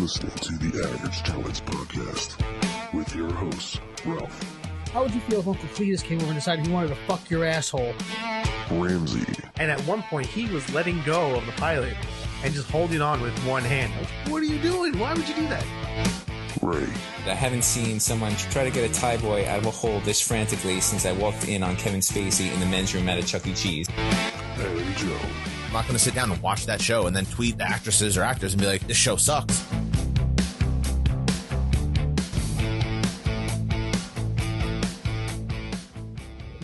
listening to the Average Gents podcast with your host, Ralph. How would you feel if Uncle Cletus came over and decided he wanted to fuck your asshole? Ramsey. And at one point, he was letting go of the pilot and just holding on with one hand. Like, what are you doing? Why would you do that? Ray. I haven't seen someone try to get a Thai boy out of a hole this frantically since I walked in on Kevin Spacey in the men's room at a Chuck E. Cheese. And Joe. I'm not going to sit down and watch that show and then tweet the actresses or actors and be like, this show sucks.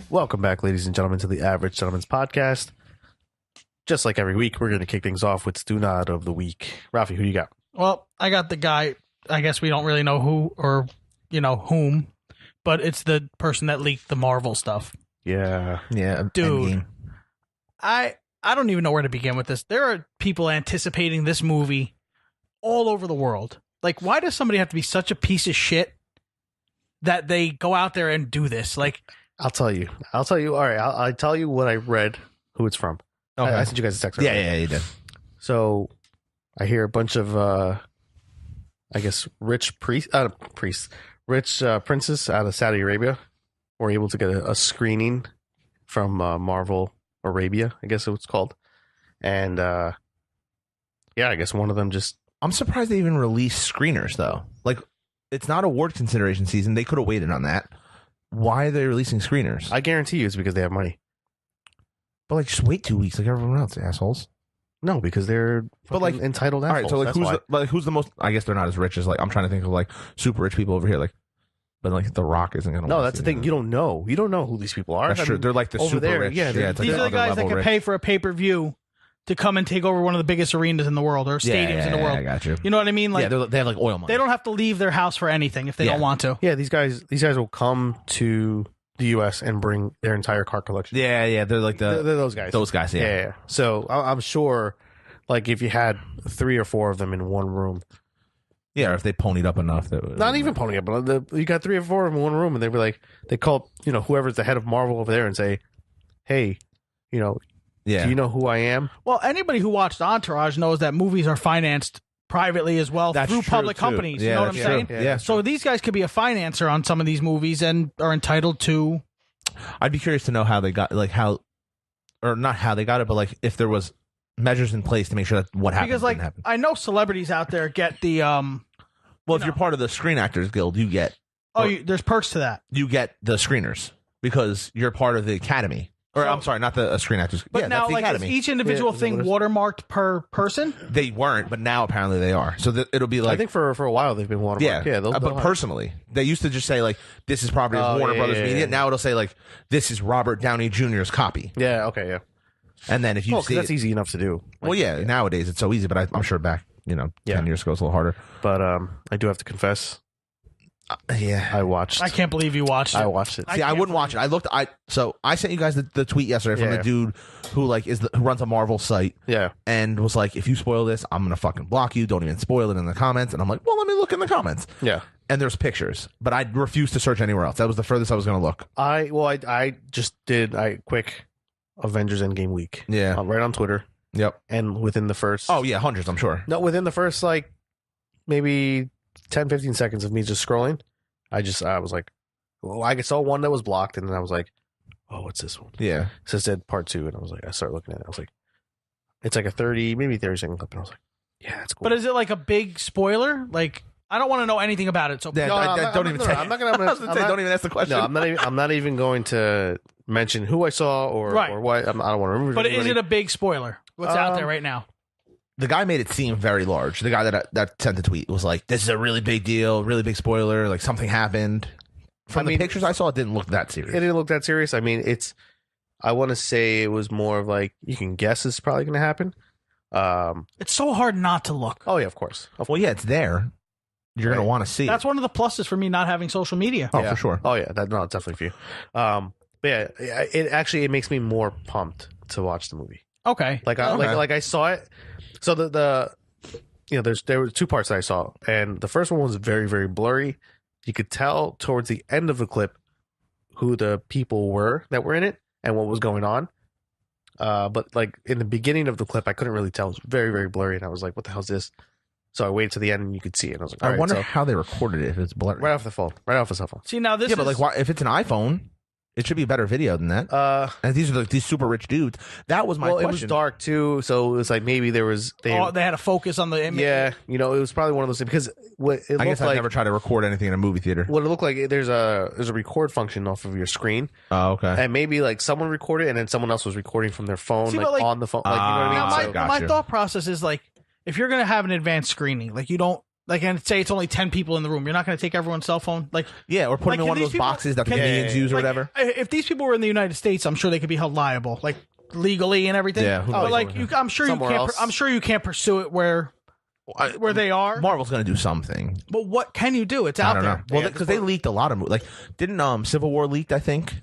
Welcome back, ladies and gentlemen, to the Average Gentlemen's podcast. Just like every week, we're going to kick things off with Stu Nod of the Week. Ralphie, who do you got? Well, I got the guy, I guess we don't really know who or, whom, but it's the person that leaked the Marvel stuff. Yeah. Dude, Endgame. I don't even know where to begin with this. There are people anticipating this movie all over the world. Like, why does somebody have to be such a piece of shit that they go out there and do this? Like, I'll tell you. All right, I'll tell you what I read, who it's from. Okay. I sent you guys a text. Yeah, you did. So I hear a bunch of, I guess, rich princes out of Saudi Arabia were able to get a screening from Marvel Arabia, I guess it was called. And I guess one of them just... I'm surprised they even released screeners, though. Like, it's not award consideration season. They could have waited on that. Why are they releasing screeners? I guarantee you it's because they have money. But, like, just wait 2 weeks like everyone else, assholes. No, because they're entitled assholes. All right, so, who's the most... I guess they're not as rich as, like... I'm trying to think of, like, super rich people over here, like... But, like, The Rock isn't going to... No, that's the thing. You don't know. You don't know who these people are. That's true. They're, like, the over super there, rich. yeah, it's like these are the guys that can pay for a pay-per-view to come and take over one of the biggest arenas in the world or stadiums in the world. I got you. You know what I mean? Like, they have, like, oil money. they don't have to leave their house for anything if they don't want to. Yeah, these guys will come to the U.S. and bring their entire car collection. Yeah, they're like They're those guys. Those guys, yeah. Yeah. So I'm sure, like, if you had 3 or 4 of them in one room, Yeah, or if they ponied up enough. That not even pony up, but you got 3 or 4 of them in one room, and they were like, they call whoever's the head of Marvel over there and say, "Hey, do you know who I am?" Well, anybody who watched Entourage knows that movies are financed privately as well through public companies. Yeah, you know what I'm saying? Yeah. So these guys could be a financer on some of these movies and are entitled to... I'd be curious to know how they got, like, not how they got it, but, like, if there was measures in place to make sure that what happened Because, like, didn't happen. I know celebrities out there get the... Well, if you're part of the Screen Actors Guild, you get... there's perks to that. You get the screeners because you're part of the Academy. Or, I'm sorry, not the Screen Actors. But yeah, now, that's the like, is Academy. each individual thing watermarked per person? They weren't, but now apparently they are. So it'll be like... I think for a while they've been watermarked. Yeah, they'll but have- personally, they used to just say, like, this is property of Warner Brothers Media. yeah. Now it'll say, like, this is Robert Downey Jr.'s copy. Yeah. Okay. Yeah. And then if you see that's it, easy enough to do. well, yeah, nowadays it's so easy, but I'm sure back, 10 years ago it's a little harder. But I do have to confess, Yeah. I watched. I can't believe you watched it. I watched it. See, I wouldn't watch it. So I sent you guys the tweet yesterday from the dude who, like, who runs a Marvel site. Yeah. And was like, if you spoil this, I'm gonna fucking block you. Don't even spoil it in the comments. And I'm like, well, let me look in the comments. Yeah. And there's pictures, but I refused to search anywhere else. That was the furthest I was gonna look. I just did quick Avengers Endgame week. Yeah. Right on Twitter. Yep. And within the first hundreds, I'm sure. No, within the first maybe 10, 15 seconds of me just scrolling, I was like, well, I saw one that was blocked, and then I was like, oh, what's this one? Yeah. So it said part 2, and I was like, I started looking at it. I was like, it's like a 30-second clip, and I was like, yeah, that's cool. But is it like a big spoiler? Like, I don't want to know anything about it. So Don't even ask the question. No, I'm not even going to mention who I saw or what. I don't want to remember. But is it a big spoiler? What's out there right now? The guy made it seem very large. The guy that sent the tweet was like, this is a really big deal, really big spoiler, like something happened. From the pictures I saw, it didn't look that serious. It didn't look that serious. I mean, I want to say it was more of like, you can guess it's probably going to happen. It's so hard not to look. Oh, yeah, of course. Well, yeah, it's there. You're going to want to see That's it. one of the pluses for me not having social media. Oh, for sure. Oh, yeah, it's definitely for you. But yeah, it makes me more pumped to watch the movie. Okay. Like I saw it. So there were 2 parts that I saw, and the first one was very, very blurry. You could tell towards the end of the clip who the people were that were in it and what was going on. But like in the beginning of the clip, I couldn't really tell. It was very, very blurry, and I was like, "What the hell is this?" So I waited to the end and you could see it. I was like, I all right, wonder so how they recorded it if it's blurry. right off the phone, right off the cell phone. See, now this Yeah, is... but like, why, if it's an iPhone, it should be a better video than that. And these are like these super rich dudes. That was my question. It was dark too, so it was like maybe there was they had a focus on the image. Yeah, you know, it was probably one of those things because I guess I never tried to record anything in a movie theater. What it looked like, there's a record function off of your screen. Oh, okay. And maybe like someone recorded and then someone else was recording from their phone, like on the phone. Like, you know what I mean? Now, my thought process is like, if you're gonna have an advanced screening, like you don't. Like, and say it's only 10 people in the room. You're not going to take everyone's cell phone? Like, yeah, or put them in one of those boxes that the Canadians use or whatever. If these people were in the United States, I'm sure they could be held liable, like legally and everything. Yeah, but like, I'm sure you can't pursue it where they are. Marvel's going to do something. But what can you do? It's out there. Know. Well, because they leaked a lot of movies. Like, didn't Civil War leaked? I think.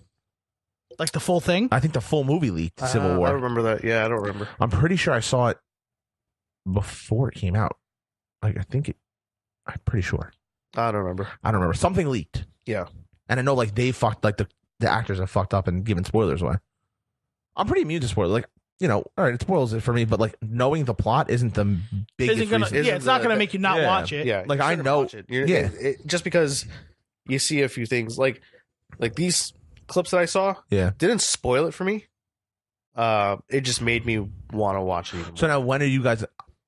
Like the full thing. I think the full movie leaked. Civil War. I remember that. Yeah, I don't remember. I'm pretty sure I saw it before it came out. Like, I'm pretty sure. I don't remember. Something leaked. Yeah. And I know, like, they fucked, like, the actors have fucked up and given spoilers away. I'm pretty immune to spoilers. Like, you know, all right, it spoils it for me, but, like, knowing the plot isn't the biggest reason. It's not going to make you not watch it. Yeah. Like, I know. Just because you see a few things, like these clips that I saw didn't spoil it for me. It just made me want to watch it even more. So now, when are you guys...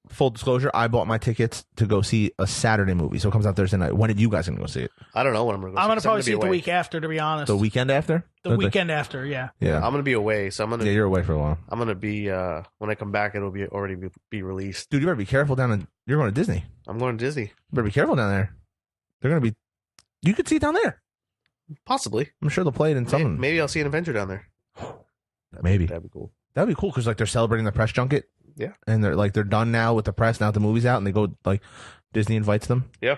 Full disclosure, I bought my tickets to go see a Saturday movie, so it comes out Thursday night. When are you guys going to go see it? I don't know when I'm going to go see it. I'm going to probably see it the week after, to be honest. The weekend after? The weekend after, yeah. Yeah. I'm going to be away, so I'm going to... Yeah, you're away for a while. I'm going to be... when I come back, it'll be already be released. Dude, you better be careful You're going to Disney. I'm going to Disney. You better be careful down there. They're going to be... You could see it down there. Possibly. I'm sure they'll play it in some... Maybe I'll see an Avenger down there. Maybe. That'd be cool. That'd be cool, because like they're celebrating the press junket. Yeah. And they're done now with the press. Now the movie's out, and they go, like, Disney invites them. Yeah.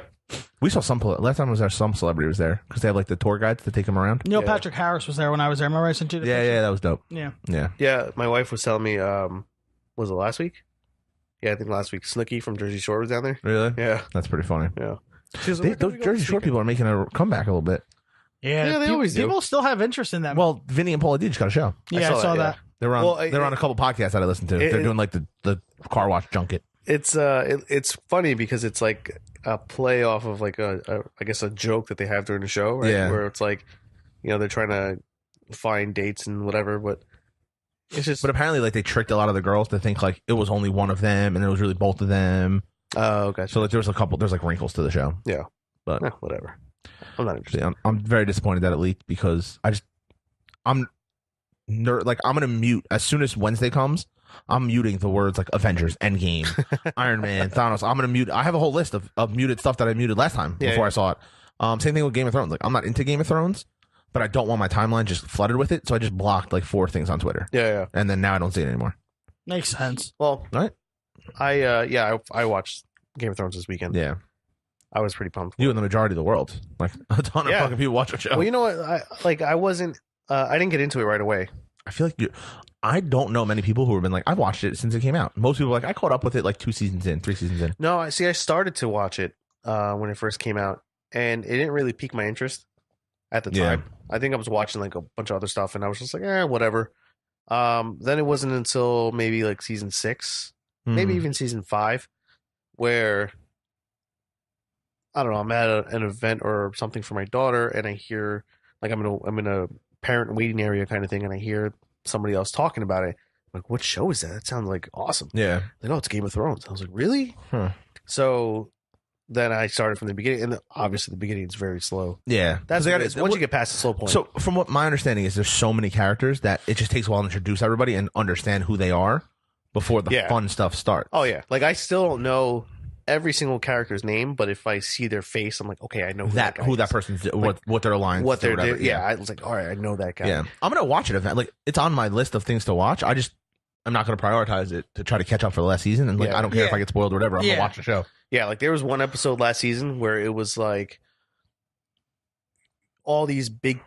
We saw last time some celebrity was there, because they have, like, the tour guides to take them around. Neil Patrick Harris was there when I was there. Remember I sent you the picture? Yeah, that was dope. Yeah. Yeah, my wife was telling me, was it last week? Yeah, I think last week. Snooki from Jersey Shore was down there. Really? Yeah. That's pretty funny. Yeah. Those Jersey Shore people are making a comeback a little bit. Yeah, they always do. People still have interest in them. Well, Vinny and Paula D just got a show. Yeah, I saw that. They're on a couple podcasts that I listened to. They're doing like the car wash junket. It's funny because it's like a play off of like I guess a joke that they have during the show, right? Yeah. Where it's like, you know, they're trying to find dates and whatever, but it's just. But apparently, like, they tricked a lot of the girls to think like it was only one of them, and it was really both of them. Oh, okay. So like there's like wrinkles to the show. Yeah, but whatever. I'm not interested. I'm very disappointed that it leaked, because I'm gonna mute as soon as Wednesday comes. I'm muting the words like Avengers, Endgame, Iron Man, Thanos. I'm gonna mute. I have a whole list of muted stuff that I muted last time before I saw it. Same thing with Game of Thrones. Like, I'm not into Game of Thrones, but I don't want my timeline just flooded with it, so I just blocked like 4 things on Twitter. Yeah. And then now I don't see it anymore. Makes sense. Well, right. I watched Game of Thrones this weekend. Yeah. I was pretty pumped. You and the majority of the world, like a ton of fucking people watch the show. Well, you know what? I wasn't. I didn't get into it right away. I feel like I don't know many people who have been like, I've watched it since it came out. Most people are like, I caught up with it like 2 seasons in, 3 seasons in. No, I started to watch it when it first came out, and it didn't really pique my interest at the time. I think I was watching like a bunch of other stuff, and I was just like, whatever. Then it wasn't until maybe like season 6, maybe even season 5, where I don't know, I'm at an event or something for my daughter, and I hear like I'm in a parent waiting area kind of thing, and I hear somebody else talking about it. I'm like, what show is that? That sounds like awesome. Yeah. Like, oh, it's Game of Thrones. I was like, really? Huh. So then I started from the beginning, and obviously the beginning is very slow. Yeah. That's once you get past the slow point. So from what my understanding is, there's so many characters that it just takes a while to introduce everybody and understand who they are before the fun stuff starts. Oh yeah. Like, I still don't know every single character's name, but if I see their face, I'm like, okay, I know who that person's, what their lines, what they're doing. Yeah, I was like, all right, I know that guy. Yeah, I'm gonna watch it. Like, it's on my list of things to watch. I'm not gonna prioritize it to try to catch up for the last season, and like, I don't care if I get spoiled or whatever. I'm gonna watch the show. Yeah, like there was one episode last season where it was like all these big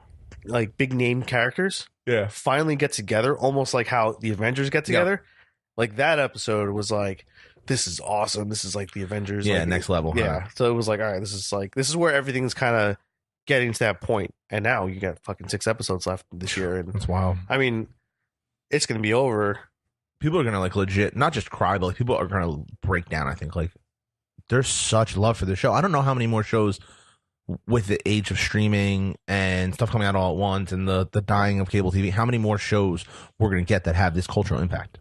name characters, finally get together, almost like how the Avengers get together. Like, that episode was like, this is awesome. This is like the Avengers. Yeah, like, next level. Yeah. Huh? So it was like, all right, this is where everything's kind of getting to that point. And now you got fucking 6 episodes left this year. And that's wild. I mean, it's going to be over. People are going to like legit, not just cry, but like people are going to break down, I think, like there's such love for the show. I don't know how many more shows with the age of streaming and stuff coming out all at once and the dying of cable TV, how many more shows we're going to get that have this cultural impact?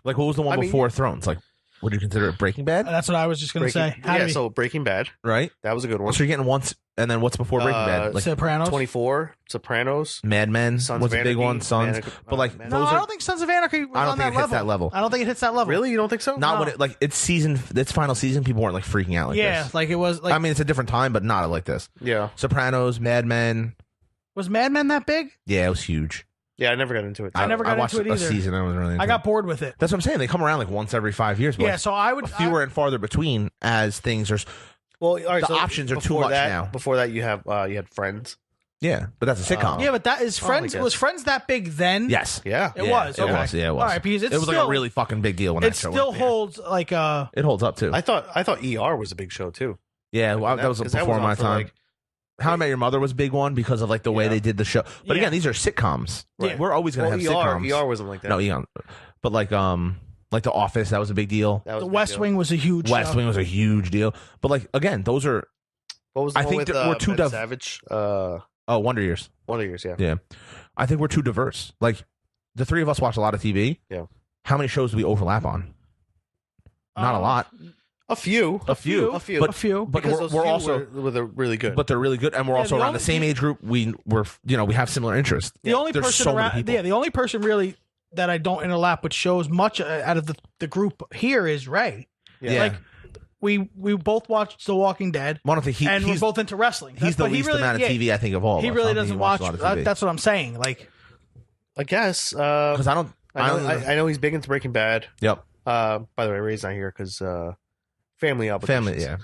Like, what was the one before Thrones? Like, would you consider it Breaking Bad? That's what I was just going to say. So Breaking Bad. Right? That was a good one. So you're getting once, and then what's before Breaking Bad? Like Sopranos? 24, Sopranos. Mad Men Sons was of a big Anarchy, one. Sons. But like, Man- No, those I are, don't think Sons of Anarchy was I don't on think that it hits that level. I don't think it hits that level. Really? You don't think so? not No. when it, like, its final season, people weren't like freaking out like Yeah, this. like it was like I mean, it's a different time, but not like this. Yeah. Sopranos, Mad Men. was Mad Men that big? Yeah, it was huge. Yeah, I never got into it. I never got watched into it a either. season. I was really into I got it. bored with it. That's what I'm saying. They come around like once every 5 years. But Yeah, so I would fewer and farther between as things are. Well, all right, The so options are too before much that, now. Before that, you had Friends. Yeah, but that's a sitcom. Yeah, but that is Friends. guess. Was Friends that big then? Yes. Yeah. It Yeah, was. It Okay. was. Yeah, it was. All right, because it was like a really fucking big deal when It that show still went. holds like It holds up too. I thought ER was a big show too. Yeah, well, that was 'cause that before was my on for, time. like- How I Met Your Mother was a big one because of like the way Yeah. they did the show. But Yeah. again, these are sitcoms. Right. We're always gonna have sitcoms. ER wasn't like that. No, Eon. But like The Office, that was a big deal. That was the a big West deal. Wing was a huge West show. Wing was a huge deal. But like again, those are What was the I one think with that we're too Ben div- Savage? Wonder Years. One of yours, yeah. Yeah. I think we're too diverse. Like the three of us watch a lot of TV. Yeah. How many shows do we overlap on? Not a lot. A few. A few. A few. But a few. but Because we're, those we're few also were really good. but they're really good, and we're also the around only- the same age group. We have similar interests. the only There's person so many around, people. yeah, the only person really that I don't interlap with shows much out of the group here is Ray. yeah. Like we both watched The Walking Dead, One of the and we're he's both into wrestling. he's the but he least really, amount of yeah, TV I think of all. of He us. really I don't think doesn't he watch. watches a lot of TV. That's what I'm saying. Like, I guess. Because I don't. I know he's big into Breaking Bad. Yep. By the way, Ray's not here because family obligations. Family. Yeah.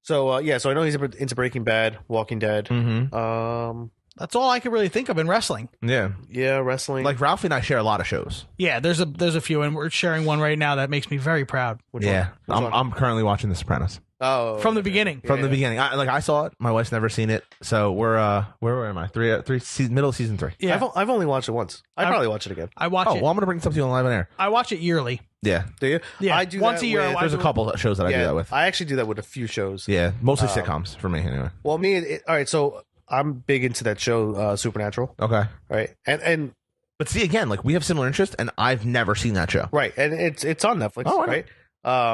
So so I know he's into Breaking Bad, Walking Dead. Mm-hmm. that's all I can really think of in wrestling. Yeah. Yeah, wrestling. Like Ralphie and I share a lot of shows. Yeah, there's a few, and we're sharing one right now that makes me very proud. Which Yeah. one? Which one? I'm currently watching The Sopranos Oh, From the beginning. from the beginning. I saw it. My wife's never seen it, so we're where am I? Middle of season 3. Yeah, I've only watched it once. I'd probably watch it again. I watch Oh it. well, I'm gonna bring something on live on air. I watch it yearly. Yeah. Do you? Yeah, I do once that a year. with- There's a couple of shows that I do that with. I actually do that with a few shows. Yeah, mostly sitcoms for me anyway. Well, all right. So I'm big into that show, Supernatural. Okay. Right, and But see, again, like we have similar interests, and I've never seen that show. right, and it's on Netflix. Oh, I know.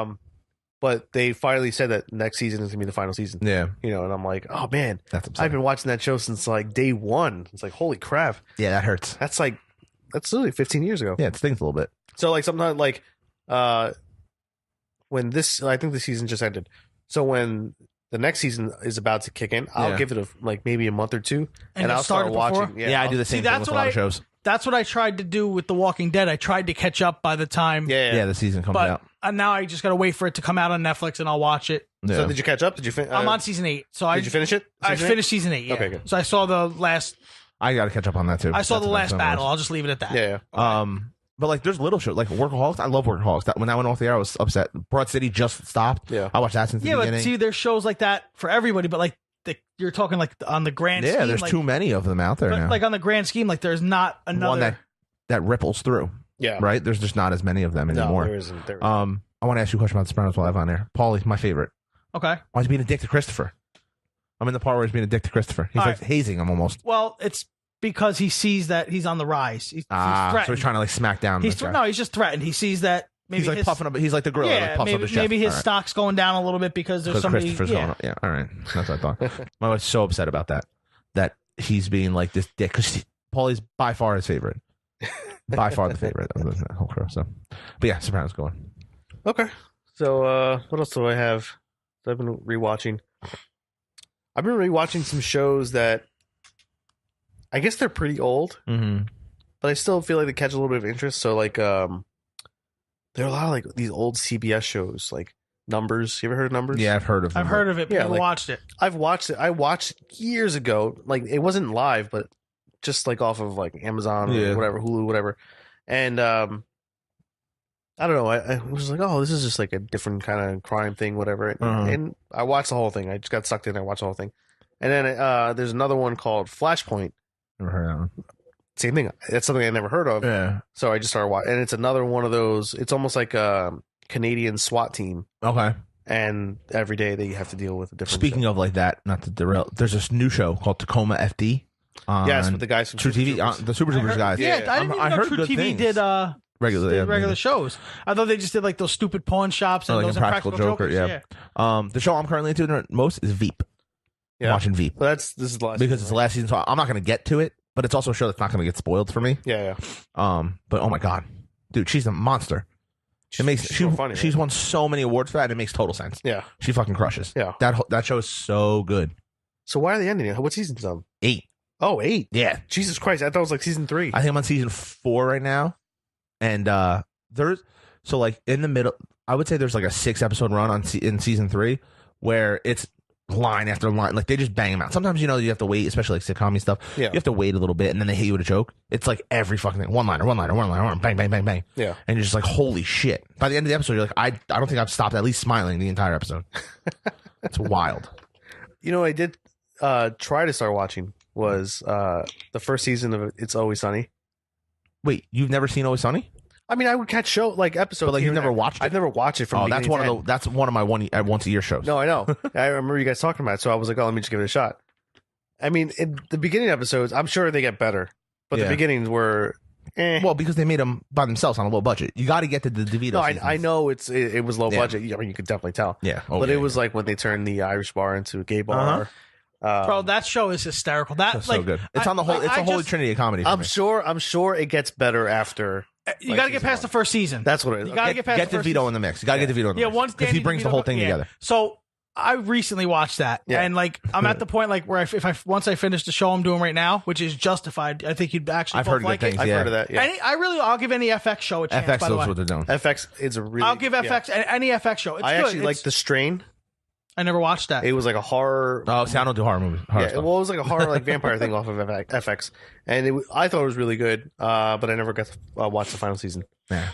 right. But they finally said that next season is gonna be the final season. Yeah, And I'm like, oh man, that's upsetting. I've been watching that show since like day one. It's like, holy crap, Yeah, that hurts. that's literally 15 years ago. Yeah, it stings a little bit. So like sometimes like when I think the season just ended. So when the next season is about to kick in, I'll Yeah. give it maybe a month or two, And I'll you'll start start it before? watching. Yeah, I do the same thing that's with a what lot I- of shows. That's what I tried to do with The Walking Dead. I tried to catch up by the time. Yeah, the season comes But out. now I just got to wait for it to come out on Netflix, and I'll watch it. Yeah. So did you catch up? Did you finish? I'm on season 8, so Did you finish it? I Season eight? finished season 8. Yeah. Okay, good. So I saw the last. I got to catch up on that too. I saw That's the the last next one battle. was. I'll just leave it at that. Yeah. But like, there's little shows like Workaholics. I love Workaholics. When that went off the air, I was upset. Broad City just stopped. Yeah. I watched that since the Yeah, but beginning. see, there's shows like that for everybody, but like you're talking like on the grand Yeah, scheme. there's like, too many of them out there but now. like on the grand scheme, like there's not another. One that ripples through. Yeah. Right? There's just not as many of them No, anymore. there isn't. There isn't. I want to ask you a question about The Sopranos while I have on there. Paulie's my favorite. Okay. Why is he being a dick to Christopher? I'm in the part where he's being a dick to Christopher. He's All like right. hazing him almost. Well, it's because he sees that he's on the rise. He's So threatened. he's trying to like smack down. He's this guy. no, he's just threatened. He sees that maybe He's like his, puffing up. He's like the gorilla. yeah, like puffs up maybe, his chest. maybe his All right. stock's going down a little bit because there's Because somebody. Christopher's Yeah. going. Yeah, all right. That's what I thought. My wife's so upset about that. That he's being like this dick because Paulie's by far his favorite. By far the favorite of the whole crew. So, but yeah, Sopranos going. Okay. So what else do I have? So I've been rewatching. I've been rewatching some shows that I guess they're pretty old, Mm-hmm. but I still feel like they catch a little bit of interest. So like there are a lot of like these old CBS shows like Numbers. You ever heard of Numbers? Yeah, I've heard of them. I've heard of it, but Yeah, never like- watched it. I've watched it. I watched it years ago. Like it wasn't live, but just like off of like Amazon or Yeah. whatever, Hulu, whatever. And I don't know. I was like, oh, this is just like a different kind of crime thing, whatever. And I watched the whole thing. I just got sucked in. I watched the whole thing. And then there's another one called Flashpoint. Never heard of that one. Same thing. That's something I never heard of. Yeah. So I just started watching. And it's another one of those. It's almost like a Canadian SWAT team. Okay. and every day they have to deal with a different. Speaking of like that, not to derail, there's this new show called Tacoma FD. Yes, with the guys from True Super TV, Troopers. the Super Troopers guys. Yeah, I didn't even know True good TV things. did regular shows. I thought they just did like those stupid pawn shops and like those Impractical Impractical Joker, Jokers. The show I'm currently into most is Veep. Yeah. I'm watching Veep. Well, this is the last Because it's season, the last season, so I'm not going to get to it. But it's also a show that's not going to get spoiled for me. Yeah. But oh my god, dude, she's a monster. She's so funny, she's right? won so many awards for that. And it makes total sense. Yeah. She fucking crushes. Yeah. That show is so good. So why are they ending it? What season's on? 8. Oh, 8. Yeah, Jesus Christ! I thought it was like season 3. I think I'm on season 4 right now, and there's so like in the middle. I would say there's like a 6-episode run in season 3 where it's line after line, like they just bang them out. Sometimes you have to wait, especially like sitcom stuff. Yeah. You have to wait a little bit, and then they hit you with a joke. It's like every fucking thing, one liner, bang, bang, bang, bang. Yeah. And you're just like, holy shit! By the end of the episode, you're like, I don't think I've stopped at least smiling the entire episode. It's wild. I did try to start watching was the first season of It's Always Sunny. Wait, you've never seen Always Sunny? I mean, I would catch episodes, But like here you've and never there. watched it? I've never watched it from. Oh, that's one of my once a year shows. No, I know. I remember you guys talking about it, so I was like, oh, let me just give it a shot. I mean, in the beginning episodes, I'm sure they get better, but Yeah. the beginnings were. Well, because they made them by themselves on a low budget. You got to get to the DeVito. No, seasons. I know it was low Yeah. budget. I mean, you could definitely tell. Yeah, But it was like when they turned the Irish bar into a gay bar. Bro, that show is hysterical. That's so good. It's on the whole. It's a holy trinity of comedy. For I'm me. sure it gets better after. You got to get past the first season. That's what it is. You got to get past Get the first DeVito in the mix. You got to get DeVito in the Yeah, mix. once because he Danny brings the DeVito- whole thing yeah. together. So I recently watched that, Yeah. and like I'm at the point like where once I finish the show I'm doing right now, which is Justified, I think you'd actually I've both heard good like things. it. I've Yeah. heard of that. Yeah. I'll give any FX show a chance. FX by the knows way. what they're doing. FX is a really. I'll give FX any FX show. It's I good. actually like The Strain. I never watched that. It was like a horror. Oh, see, I don't do horror movies. Horror Yeah, stuff. well, it was like a horror like vampire thing off of FX, and I thought it was really good, but I never got to watch the final season. Yeah.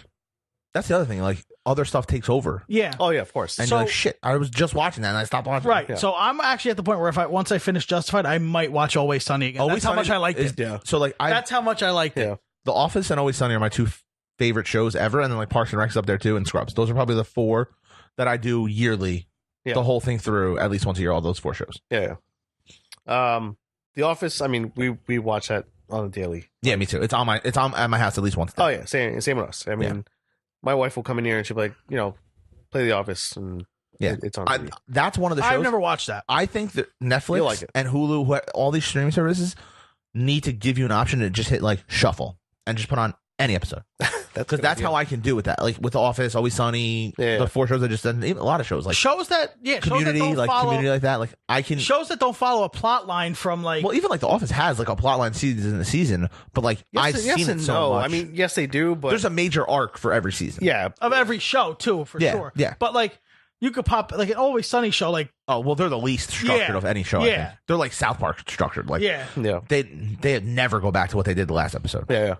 That's the other thing. Like other stuff takes over, yeah. Oh yeah, of course. and So- you're like, shit. I was just watching that, and I stopped watching. Right. Yeah. So I'm actually at the point where once I finish Justified, I might watch Always Sunny again. Always That's how Sunny much I liked is- it. Yeah. So like, That's how much I liked it. Yeah. The Office and Always Sunny are my two favorite shows ever, and then like Parks and Rec's up there too, and Scrubs. Those are probably the 4 that I do yearly. Yeah. The whole thing through at least once a year. All those 4 shows. Yeah. The Office. I mean, we watch that on a daily. Yeah, me too. It's at my house at least once. A day. Oh yeah, same with us. I mean, my wife will come in here and she'll be like, play The Office, and Yeah. it's on TV. That's one of the shows. I've never watched that. I think that Netflix You'll like it. and Hulu, all these streaming services, need to give you an option to just hit like shuffle and just put on any episode. Because that's how I can do with that. Like with The Office, Always Sunny, Yeah. the 4 shows I just said, even a lot of shows like shows that Community, don't like follow, Community like that. Like I can. shows that don't follow a plot line from like Well, even like The Office has like a plotline season in the season, but like I've seen it so much. I mean, yes, they do, but there's a major arc for every season. yeah, of every show too, for Yeah, sure. yeah. But like you could pop like an Always Sunny show, like Oh well, they're the least structured Yeah. of any show. I Yeah. think. They're like South Park structured. Like yeah. yeah, they never go back to what they did the last episode. yeah.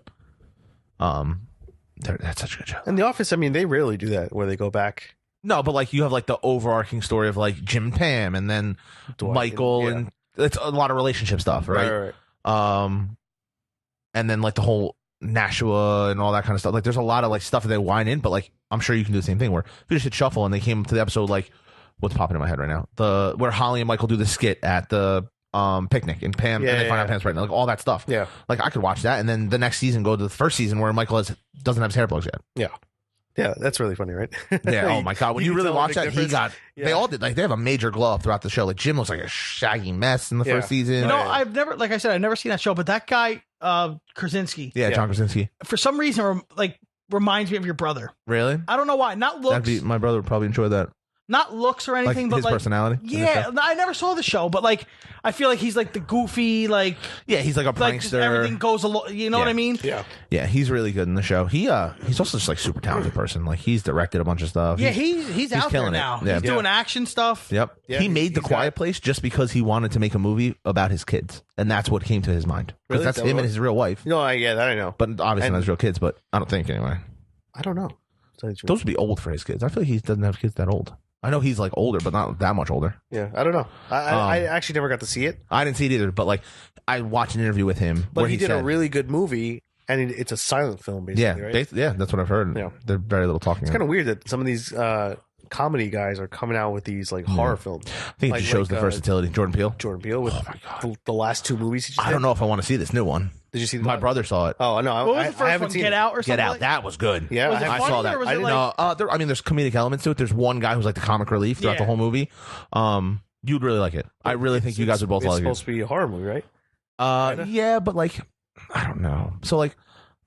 That's such a good show. And The Office, I mean, they rarely do that where they go back. No, but like you have like the overarching story of like Jim and Pam, and then Dwight Michael, and- and it's a lot of relationship stuff, right? Right. And then like the whole Nashua and all that kind of stuff. Like there's a lot of like stuff that they wind in, but like I'm sure you can do the same thing where if you just hit shuffle and they came to the episode like what's popping in my head right now, where Holly and Michael do the skit at the picnic and Pam and they find out Pam's pregnant, like all that stuff. Yeah. Like I could watch that, and then the next season go to the first season where Michael doesn't have his hair plugs yet. Yeah, that's really funny, right? Yeah. Oh my god, when you can really tell a watch big that, he difference. got. Yeah. They all did. Like they have a major glow up throughout the show. Like Jim looks like a shaggy mess in the Yeah. first season. You know, yeah. I've never, like I said, I've never seen that show, but that guy, Krasinski, Yeah, John Krasinski. for some reason, reminds me of your brother. Really? I don't know why. Not looks, My brother would probably enjoy that. not looks or Like anything, but his like personality. in the yeah. show? No, I never saw the show, but like I feel like he's like the goofy, like Yeah, he's like a just prankster. everything goes along. You know what Yeah. I mean? Yeah. Yeah, he's really good in the show. He's also just like super talented person. Like he's directed a bunch of stuff. Yeah, he's out there killing it. now. Yeah. He's doing action stuff. Yep. Yeah, he made The he's Quiet Place just because he wanted to make a movie about his kids, and that's what came to his mind. Because Really? that's That him was- and his real wife. No, that I know. But obviously And- not his real kids. But I don't think anyway. I don't know. To tell you the truth. Those would be old for his kids. I feel like he doesn't have kids that old. I know he's like older, but not that much older. Yeah, I don't know. I actually never got to see it, I didn't see it either, but like I watched an interview with him but where he did a said- really good movie, and it's a silent film, basically. yeah, right? yeah, that's what I've heard. Yeah. There's very little talking. It's kind of weird that some of these comedy guys are coming out with these like horror films. I think it just shows the versatility. Jordan Peele. Jordan Peele with the last 2 movies. He just I don't know if I want to see this new one. Did you see My brother saw it. Oh no! What was the I first haven't one? seen Get it. Out or something? Get Out. like- That was good. Yeah, Was it I funny saw that. or was I it didn't like- know. I mean, there's comedic elements to it. There's one guy who's like the comic relief throughout the Yeah. whole movie. You'd really like it. I really think you guys would both It's like it. supposed to be a horror movie, right? Yeah, but like, I don't know. So like,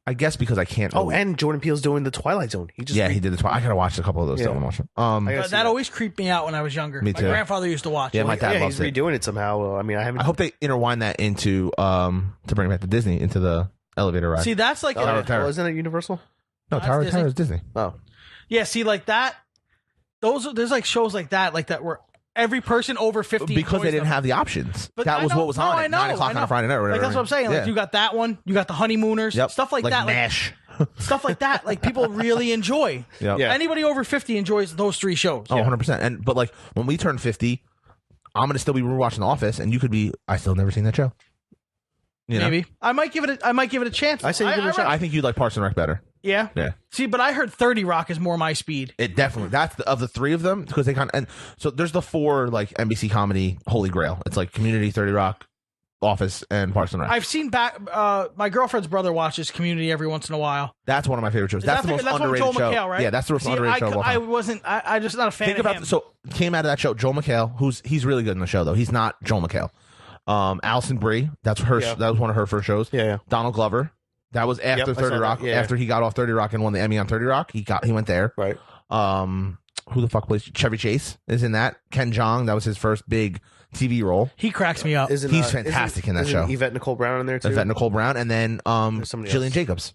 I guess because I can't. Oh, and Jordan Peele's doing the Twilight Zone. He just he did the. I gotta watch a couple of those. Yeah. Still, I wanna watch them. I gotta But see that always creeped me out when I was younger. Me My too. grandfather used to watch Yeah, it. my dad yeah, loves he's it. redoing it somehow. I mean, I haven't. I hope they intertwine that into to bring it back to Disney into the elevator ride. See, that's like Tower of Terror. isn't it Universal? no, that's Tower of Disney. Terror is Disney. Oh, yeah. See, like that. There's like shows like that where every person over 50 Because they enjoys didn't them. have the options. But That I was know- what was no, on I at know, 9 o'clock I know. on a Friday night or whatever. Like that's what I'm saying. Like Yeah. you got that one, you got the honeymooners, Yep. stuff like that, like MASH. stuff like that. Like people really enjoy. Yep. Yeah. Anybody over 50 enjoys those 3 shows. Oh, 100%. But like when we turn 50, I'm going to still be rewatching The Office, and you could be, I still never seen that show. You know? Maybe I might give it a chance. I say you give it a shot. I think you'd like Parks and Rec better. Yeah. Yeah. See, but I heard 30 Rock is more my speed. It definitely, that's of the 3 of them, because they kind of, and so there's the 4 like NBC comedy holy grail. It's like Community, 30 Rock, Office, and Parks and Rec. I've seen back. My girlfriend's brother watches Community every once in a while. That's one of my favorite shows. That's the most that's one with underrated Joel show. McHale, right? Yeah, that's the most See, underrated show of all I time. wasn't. I just not a fan Think of about him. so came out of that show Joel McHale, he's really good in the show though. He's not Joel McHale. Alison Brie, that's her. Yeah. That was one of her first shows. yeah. Donald Glover, that was after Yep, I 30 saw Rock. that. Yeah. After he got off 30 Rock and won the Emmy on 30 Rock, he went there. Right. Who the fuck plays Chevy Chase is in that? Ken Jeong, that was his first big TV role. He cracks me up. Isn't, He's fantastic in that isn't show. Yvette Nicole Brown in there too. Yvette Nicole Brown, and then somebody Jillian else. Jacobs,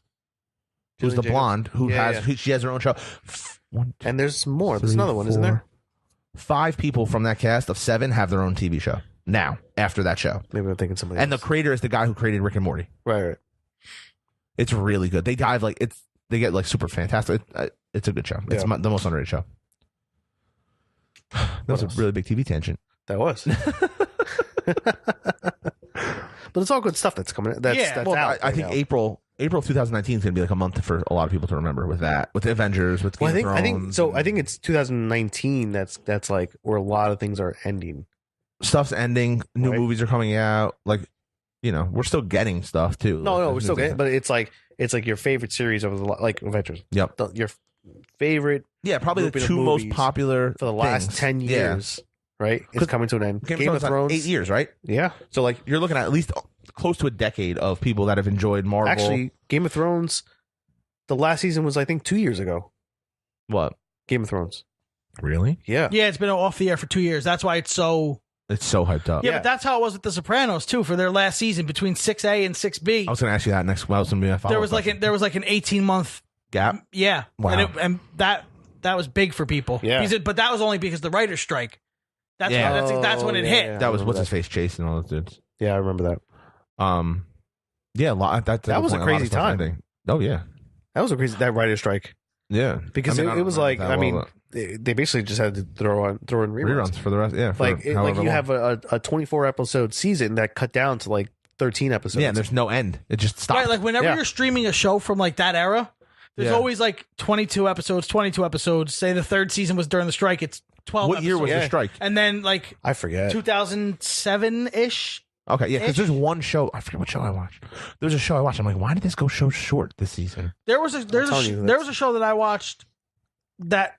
who's Jillian the Jacobs. blonde who Yeah, has yeah. she has her own show. One, And there's more. There's 3, another one, isn't there? 5 people from that cast of 7 have their own TV show now after that show. Maybe I'm thinking somebody. And the else. creator is the guy who created Rick and Morty. Right. It's really good. They dive like they get like super fantastic. It's a good show. It's Yeah. the most underrated show. That was a else? really big TV tangent. That was. But it's all good stuff that's coming. That's Well, out. I think now. April of 2019 is going to be like a month for a lot of people to remember with that, with the Avengers, with Game Well, of I think Thrones, so. I think it's 2019. That's like where a lot of things are ending. stuff's ending. New Right. movies are coming out. Like, we're still getting stuff too. No, Like, we're still getting. But it's like your favorite series over the like Avengers. Yep. Your favorite Yeah, probably the grouping of 2 most movies popular for the last things. 10 Yeah. years. Right. It's coming to an end. Game of Thrones, 8 years, right? Yeah. So like you're looking at least close to a decade of people that have enjoyed Marvel. Actually, Game of Thrones. The last season was I think 2 years ago. what? Game of Thrones. Really? Yeah. Yeah, it's been off the air for 2 years. That's why it's so. It's so hyped up. Yeah, Yeah. but that's how it was with The Sopranos too. For their last season, between 6A and 6B, I was going to ask you that next. Well, was going to be my there was like an 18-month gap. yeah. Wow. And that was big for people. Yeah. But that was only because the writers' strike. That's Yeah. that's when it Oh, hit. yeah. That was I what's remember his face, Chase, and all those dudes. Yeah, I remember that. Yeah, a lot. That was a crazy time. Oh yeah, That was a crazy that writer strike yeah. because I mean, I it don't was remember like that I mean well, they basically just had to throw in reruns for the rest. Yeah, for like however you long. have a 24 episode season that cut down to like 13 episodes. Yeah, and there's no end. It just stops. Right, like whenever Yeah. you're streaming a show from like that era, there's Yeah. always like 22 episodes. Say the third season was during the strike, it's 12 What year was episodes. the strike? And then like I forget. 2007-ish. Okay, yeah, because there's one show. I forget what show I watched. There was a show I watched. I'm like, why did this go so short this season? There's telling you, there was a show that I watched that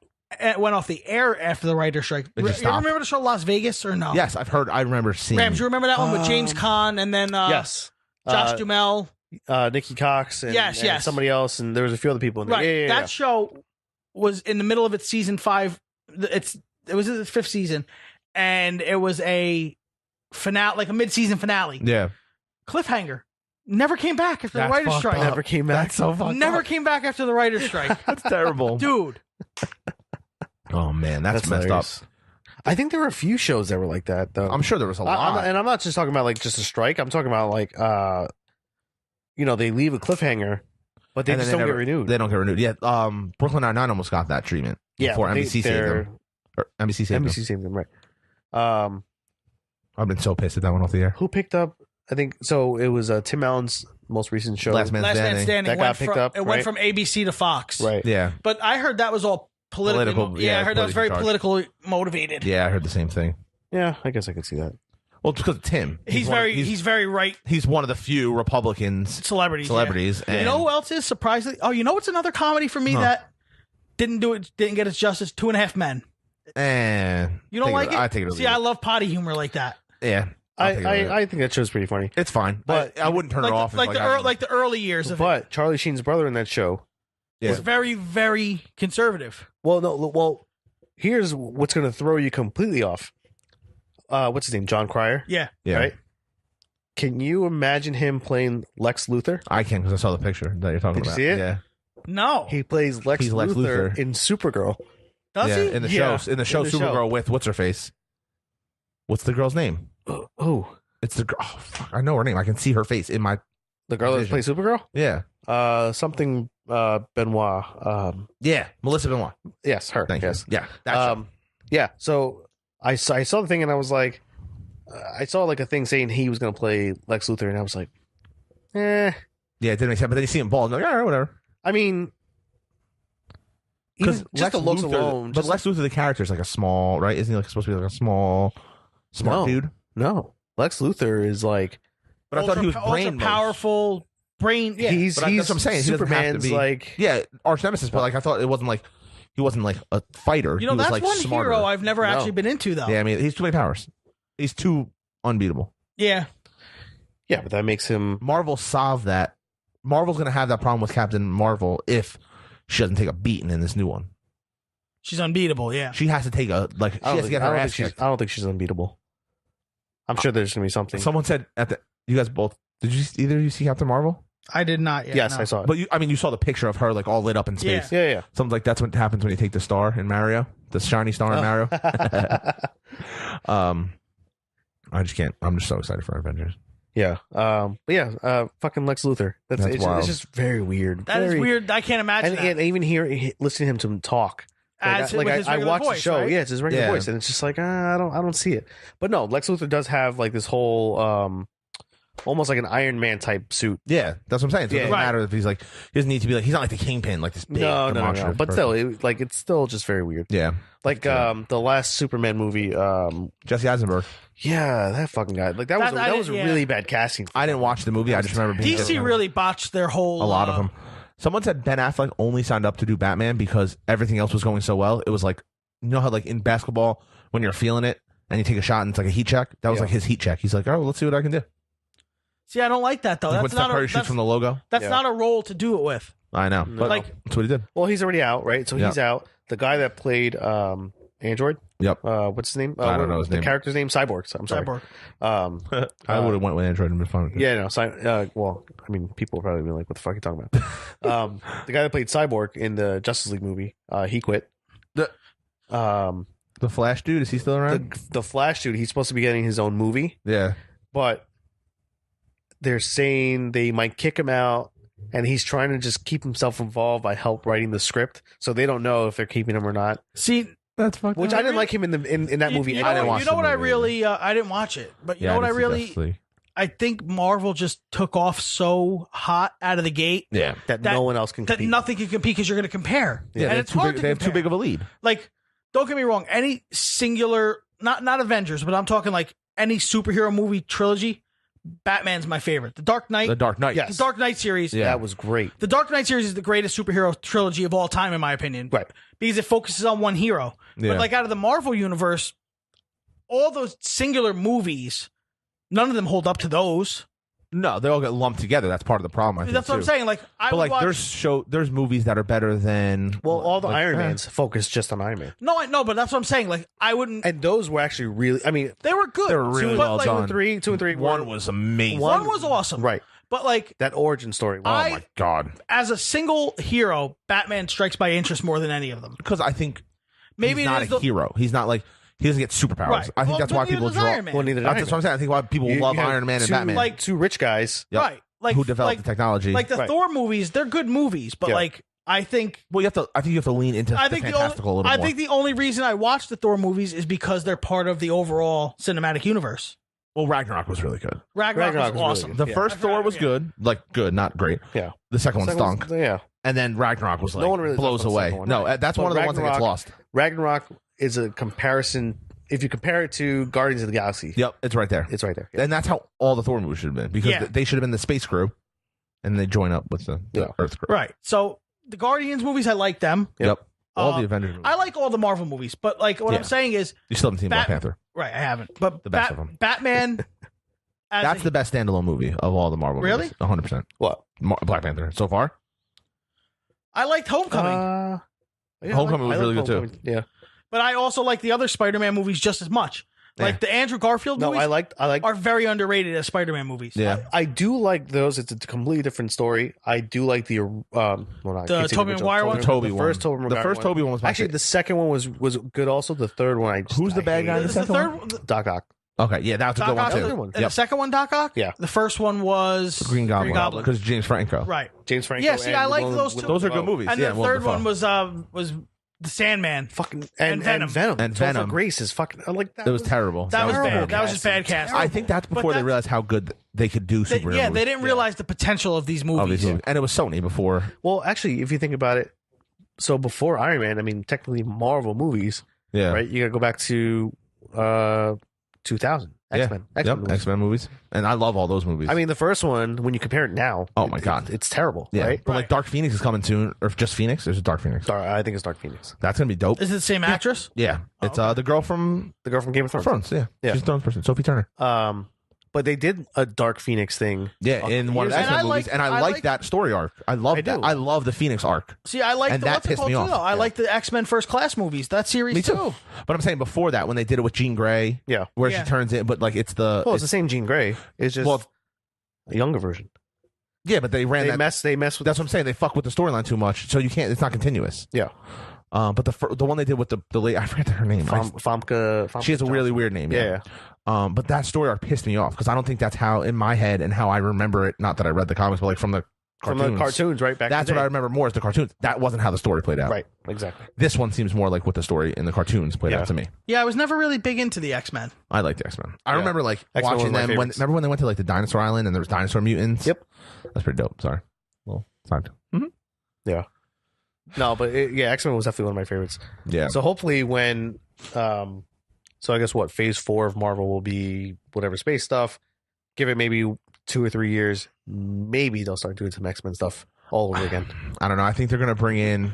went off the air after the writer's strike. It just You ever stopped? remember the show Las Vegas or no? Yes, I've heard. I remember seeing. Rams, you remember that one with James Caan and then yes. Josh Duhamel? Nikki Cox and, Yes, and yes. somebody else and there was a few other people in there. Right. Yeah, That show was in the middle of its season 5. It was in the 5th season, and it was a finale, like a mid-season finale. Yeah, Cliffhanger. Never came back after the writer's fucked strike. up. Never came back. That's so fucked Never up. came back after the writer's strike. That's terrible. Dude. Oh man, that's messed hilarious. up. I think there were a few shows that were like that though. I'm sure there was a lot. and I'm not just talking about like just a strike. I'm talking about like they leave a cliffhanger, but they And just then don't get renewed. They don't get renewed. Yeah, Brooklyn Nine-Nine almost got that treatment. Before but NBC saved them. Or NBC saved NBC them. saved them, right? I've been so pissed at that one off the air. Who picked up? I think so. It was Tim Allen's most recent show. Last Man Last Man Standing. Standing That got went picked from, up, it went right? from ABC to Fox. Right. Yeah, But I heard that was all political. Yeah, I heard that was very politically motivated. Yeah, I heard the same thing. Yeah, I guess I could see that. Well, it's because it's him. He's very right. He's one of the few Republicans Celebrities. And you know who else is surprisingly? Oh, you know what's another comedy for me that didn't get its justice? 2.5 Men. And you don't like it? I take it. See, I love potty humor like that. Yeah, I think that show's pretty funny. It's fine, but I wouldn't turn it off. Like the early years of it. But Charlie Sheen's brother in that show is very, very conservative. Well, here's what's going to throw you completely off. What's his name? John Cryer. Yeah. Right. Can you imagine him playing Lex Luthor? I can because I saw the picture that you're talking about. Did you see it? Yeah. No. He plays Lex Luthor in Supergirl. Does he? In the show Supergirl with what's her face? What's the girl's name? Oh, it's the girl. Oh, fuck, I know her name. I can see her face in my. The girl that plays Supergirl. Yeah. Something Benoit. Yeah, Melissa Benoit. Yes, her. Thank yes. You. Yeah. Yeah. So I saw the thing and I was like, I saw like a thing saying he was going to play Lex Luthor, and I was like, eh. Yeah, it didn't make sense. But then you see him bald, and I'm like, all right, whatever. I mean, because just the looks alone. But Lex Luthor, the character, is like a small, right? Isn't he like supposed to be like a small, smart dude? No, Lex Luthor is like. But I thought he was brain powerful. Brain. Yeah, he's that's what I'm saying. Superman's like arch nemesis, but like I thought it wasn't like he wasn't like a fighter. You know, that's like one smarter. hero I've never actually been into though. Yeah, I mean, he's too many powers. He's too unbeatable. Yeah. Yeah, but that makes him. Marvel solved that. Marvel's gonna have that problem with Captain Marvel if she doesn't take a beating in this new one. She's unbeatable. Yeah. She has to take a like. She has to get her ass kicked. I don't think she's unbeatable. I'm sure there's gonna be something. Someone said you guys both. Did either of you see Captain Marvel? I did not yet. Yes, no. I saw it. But you saw the picture of her like all lit up in space. Yeah. Something like that's what happens when you take the star in Mario, the shiny star in Mario. I just can't. I'm just so excited for Avengers. Yeah. Fucking Lex Luthor. It's just very weird. That is weird. I can't imagine and even listening to him talk. I watched the show. Right? Yeah, it's his regular voice, and it's just like I don't see it. But no, Lex Luthor does have like this whole almost like an Iron Man type suit. Yeah, that's what I'm saying. So it doesn't matter if he's like he doesn't need to be like he's not like the Kingpin, like this big no. But still, it's still just very weird. Yeah, like the last Superman movie, Jesse Eisenberg. Yeah, that fucking guy. Like that was a really bad casting. I didn't watch the movie. I just remember being DC really botched their whole. A lot of them. Someone said Ben Affleck only signed up to do Batman because everything else was going so well. It was like, you know how like in basketball when you're feeling it and you take a shot and it's like a heat check. That was like his heat check. He's like, oh, let's see what I can do. See, I don't like that though. Like that's when Steph Curry shoots from the logo. That's not a role to do it with. I know, but like that's what he did. Well, he's already out, right? So he's out. The guy that played Android. Yep. What's his name? I don't know his name. The character's name, Cyborg. I'm sorry. Cyborg. I would have went with Android and been fine with it. Yeah, no. Well, I mean, people will probably be like, "What the fuck are you talking about?" The guy that played Cyborg in the Justice League movie, he quit. The Flash dude, is he still around? The Flash dude, he's supposed to be getting his own movie. Yeah, but they're saying they might kick him out, and he's trying to just keep himself involved by help writing the script. So they don't know if they're keeping him or not. See. That's fucked Which up. I didn't like him in that movie. I didn't watch. You know what? I really I didn't watch it, but you know what? I think Marvel just took off so hot out of the gate. Yeah, that no one else can compete. That nothing can compete because you're going to compare. Yeah, and it's hard to they have too big of a lead. Like, don't get me wrong. Any singular, not Avengers, but I'm talking like any superhero movie trilogy. Batman's my favorite. The Dark Knight. Yes. The Dark Knight series. Yeah. That was great. The Dark Knight series is the greatest superhero trilogy of all time, in my opinion. Right. Because it focuses on one hero. Yeah. But like out of the Marvel universe, all those singular movies, none of them hold up to those. No, they all get lumped together. That's part of the problem. I think, That's what I'm saying. Like, there's movies that are better than. Well, all the Iron Mans focus just on Iron Man. No, I know, but that's what I'm saying. Like, I wouldn't. And those were actually really. I mean, they were good. They were really well done. 2 and 3. One was amazing. One was awesome. Right. But like that origin story. Oh my god! As a single hero, Batman strikes my interest more than any of them. Because I think maybe he's not a hero. He's not like. He doesn't get superpowers. Right. I think that's why people draw. Well, that's what I'm saying. I think why people love Iron Man and Batman. Like two rich guys, right? Like who developed the technology. Like the Thor movies, they're good movies, but like I think. Well, I think you have to lean into the fantastical a little more. I think the only reason I watch the Thor movies is because they're part of the overall cinematic universe. Well, Ragnarok was really good. Ragnarok was was really awesome. good. The first Thor was good, like good, not great. Yeah. The second one stunk, Yeah. and then Ragnarok was like No one really blows talks about the away. second one, No, right? that's But one of the ones that gets lost. Ragnarok is a comparison. If you compare it to Guardians of the Galaxy, Yep, it's right there. it's right there. Yeah. And that's how all the Thor movies should have been, because Yeah. they should have been the space crew, and they join up with the Yeah. Earth crew. Right. So the Guardians movies, I like them. Yep. All Uh, the Avengers movies. I like all the Marvel movies, but like what Yeah. I'm saying is, You still haven't seen Black Panther. right? I haven't, but The best of 'em. Batman. That's the best standalone movie of all the Marvel Really? movies. 100%. What? Black Panther so far. I liked Homecoming, Homecoming was really good, too. Yeah. but I also like the other Spider-Man movies just as much. Like the Andrew Garfield No, movies I like. are very underrated as Spider-Man movies. Yeah. I do like those. It's a completely different story. I do like the The Tobey Maguire one? Toby The one. first Tobey The Maguire first one. Toby one was my Actually, favorite. the second one was good. Also, the third one, Who's the bad guy in The the second third, one? Doc Ock. Okay, yeah, that's a Doc good one Ock, too. Good one. and the second one, Doc Ock. Yeah. The first one was Green Goblin, because James Franco. Right. James Franco. Yeah, see, and I like Willem- those two. Willem Those are Dafoe. good movies. And yeah, the Willem third one Dafoe. was the Sandman. Fucking And Venom. And Topher Venom. Grace is fucking. I like that. That was terrible. That was terrible bad. That was just bad casting. I think that's But before they that's- realized how good they could do They, superhero yeah, movies. they didn't realize the potential of these movies. Of these movies. And it was Sony before. Well, actually, if you think about it, so before Iron Man, I mean, technically Marvel movies, Yeah. right? You got to go back to 2000 X-Men. Yep, movies. X-Men movies. And I love all those movies. I mean, the first one, when you compare it now, Oh my God. it's terrible, yeah. right? But like Dark Phoenix is coming soon, or just Phoenix? There's a Dark Phoenix. I think it's Dark Phoenix, That's going to be dope. Is it the same actress? Yeah. It's the girl from the girl from Game of Thrones. Thrones. Yeah. Yeah. She's a Thrones person. Sophie Turner. But they did a Dark Phoenix thing. Yeah, in one of the years ago. X-Men And I movies. like- And I I like like- that story arc. I love I that. do. I love the Phoenix arc. See, I like And the that what's it pissed called me too, off. though. I like the X-Men First Class movies. That series Me too. But I'm saying before that, when they did it with Jean Grey, Yeah. where Yeah. she turns in, but like it's the. Well, it's the same Jean Grey. It's just Well, a younger version. yeah, but they ran They that. mess with. That's what I'm saying. They fuck with the storyline too much, so you can't. It's not continuous. Yeah. But the one they did with the late, I forget her name. Famke. She has a really Johnson. weird name. Yeah. But that story arc pissed me off because I don't think that's how in my head and how I remember it. Not that I read the comics, but like from the From cartoons. the cartoons, right back. That's in what I the remember more as the cartoons. That wasn't how the story played out. day. Right. Exactly. This one seems more like what the story in the cartoons played Yeah. out to me. Yeah, I was never really big into the X-Men. I like the X-Men. I Yeah. remember like X-Men was watching my them favorites. remember when they went to like the dinosaur island and there was dinosaur mutants? Yep. That's pretty dope. Sorry. Well, side. No, but X-Men was definitely one of my favorites. Yeah. So hopefully when, so I guess what phase 4 of Marvel will be whatever space stuff. Give it maybe 2 or 3 years, maybe they'll start doing some X-Men stuff all over again. I don't know. I think they're gonna bring in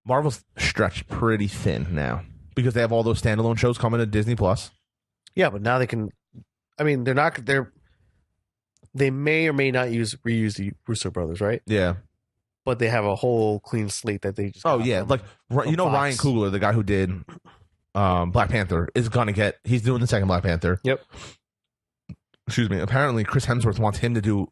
Marvel's stretched pretty thin now because they have all those standalone shows coming to Disney Plus. Yeah, but now they can. I mean, they may or may not reuse the Russo brothers, right? Yeah. But they have a whole clean slate that they just. Oh got yeah, from- like you know Fox. Ryan Coogler, the guy who did Black Panther, is gonna get. He's doing the second Black Panther. Yep. Excuse me. Apparently, Chris Hemsworth wants him to do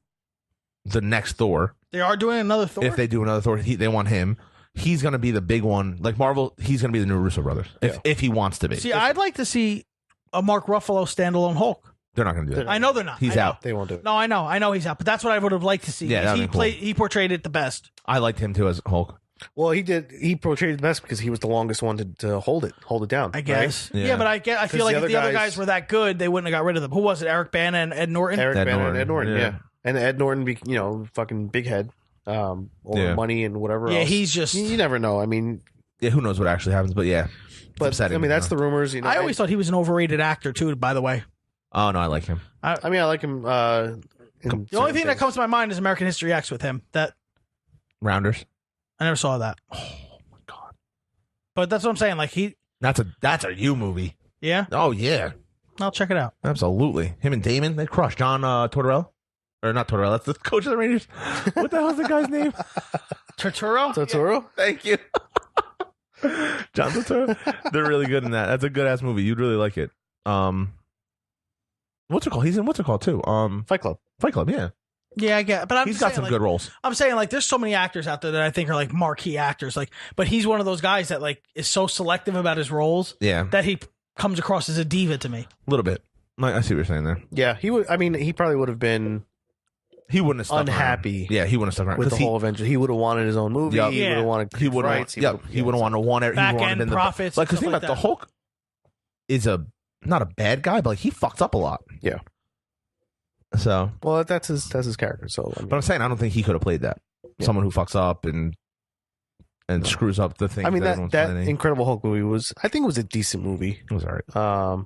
the next Thor. They are doing another Thor. If they do another Thor, they want him. He's gonna be the big one. Like Marvel, he's gonna be the new Russo brothers if he wants to be. See, I'd like to see a Mark Ruffalo standalone Hulk. They're not gonna do that. I know they're not. He's I know. out. They won't do it. No, I know he's out, but that's what I would have liked to see. Yeah, that'd be cool. He portrayed it the best. I liked him too as Hulk. Well, he did. He portrayed it the best because he was the longest one to hold it down. I guess. Right? Yeah. Yeah. but I feel the like other if the other guys- guys were that good, they wouldn't have got rid of them. Who was it? Eric Bana and Ed Norton. Eric Ed Bana and Norton, Ed Norton, yeah. yeah. And Ed Norton, fucking big head, or Yeah. money and whatever. Yeah, else. he's just. You never know. I mean, Yeah, who knows what actually happens? But yeah, it's but upsetting. I mean, that's the rumors. You know, I always thought he was an overrated actor too. By the way, Oh no, I like him. I mean, I like him. the only thing that comes to my mind is American History X with him. That Rounders. I never saw that. Oh my god, But that's what I'm saying. Like that's a you movie. yeah, Oh yeah, I'll check it out. absolutely. Him and Damon, they crushed. John Tortorella, or not Tortorella? That's the coach of the Rangers. What the hell's the guy's name? Turturro. Totoro. Thank you. John Turturro. They're really good in that. That's a good ass movie. You'd really like it. What's it called? He's in what's it called too? Fight Club. Fight Club. Yeah, Yeah, I get it. But I'm he's just got saying, some like, good roles. I'm saying like there's so many actors out there that I think are like marquee actors. Like, but he's one of those guys that like is so selective about his roles Yeah, that he comes across as a diva to me. a little bit. I see what you're saying there. Yeah, he would. I mean, he probably would have been He wouldn't have stuck unhappy. around. Yeah, he wouldn't have stuck around with the 'cause whole Avengers. He would have wanted his own movie. Yup. He would Yeah. have wanted. He would rights. have. He would have wanted one. He Back wanted end been the profits like. and Because think stuff about like the Hulk is a not a bad guy, but like he fucks up a lot. Yeah. So, Well, that's his character. So, I mean, but I'm saying I don't think he could have played that. Yeah. Someone who fucks up and screws up the thing. I mean, that everyone's Incredible Hulk movie was, I think, it was a decent movie. it was alright.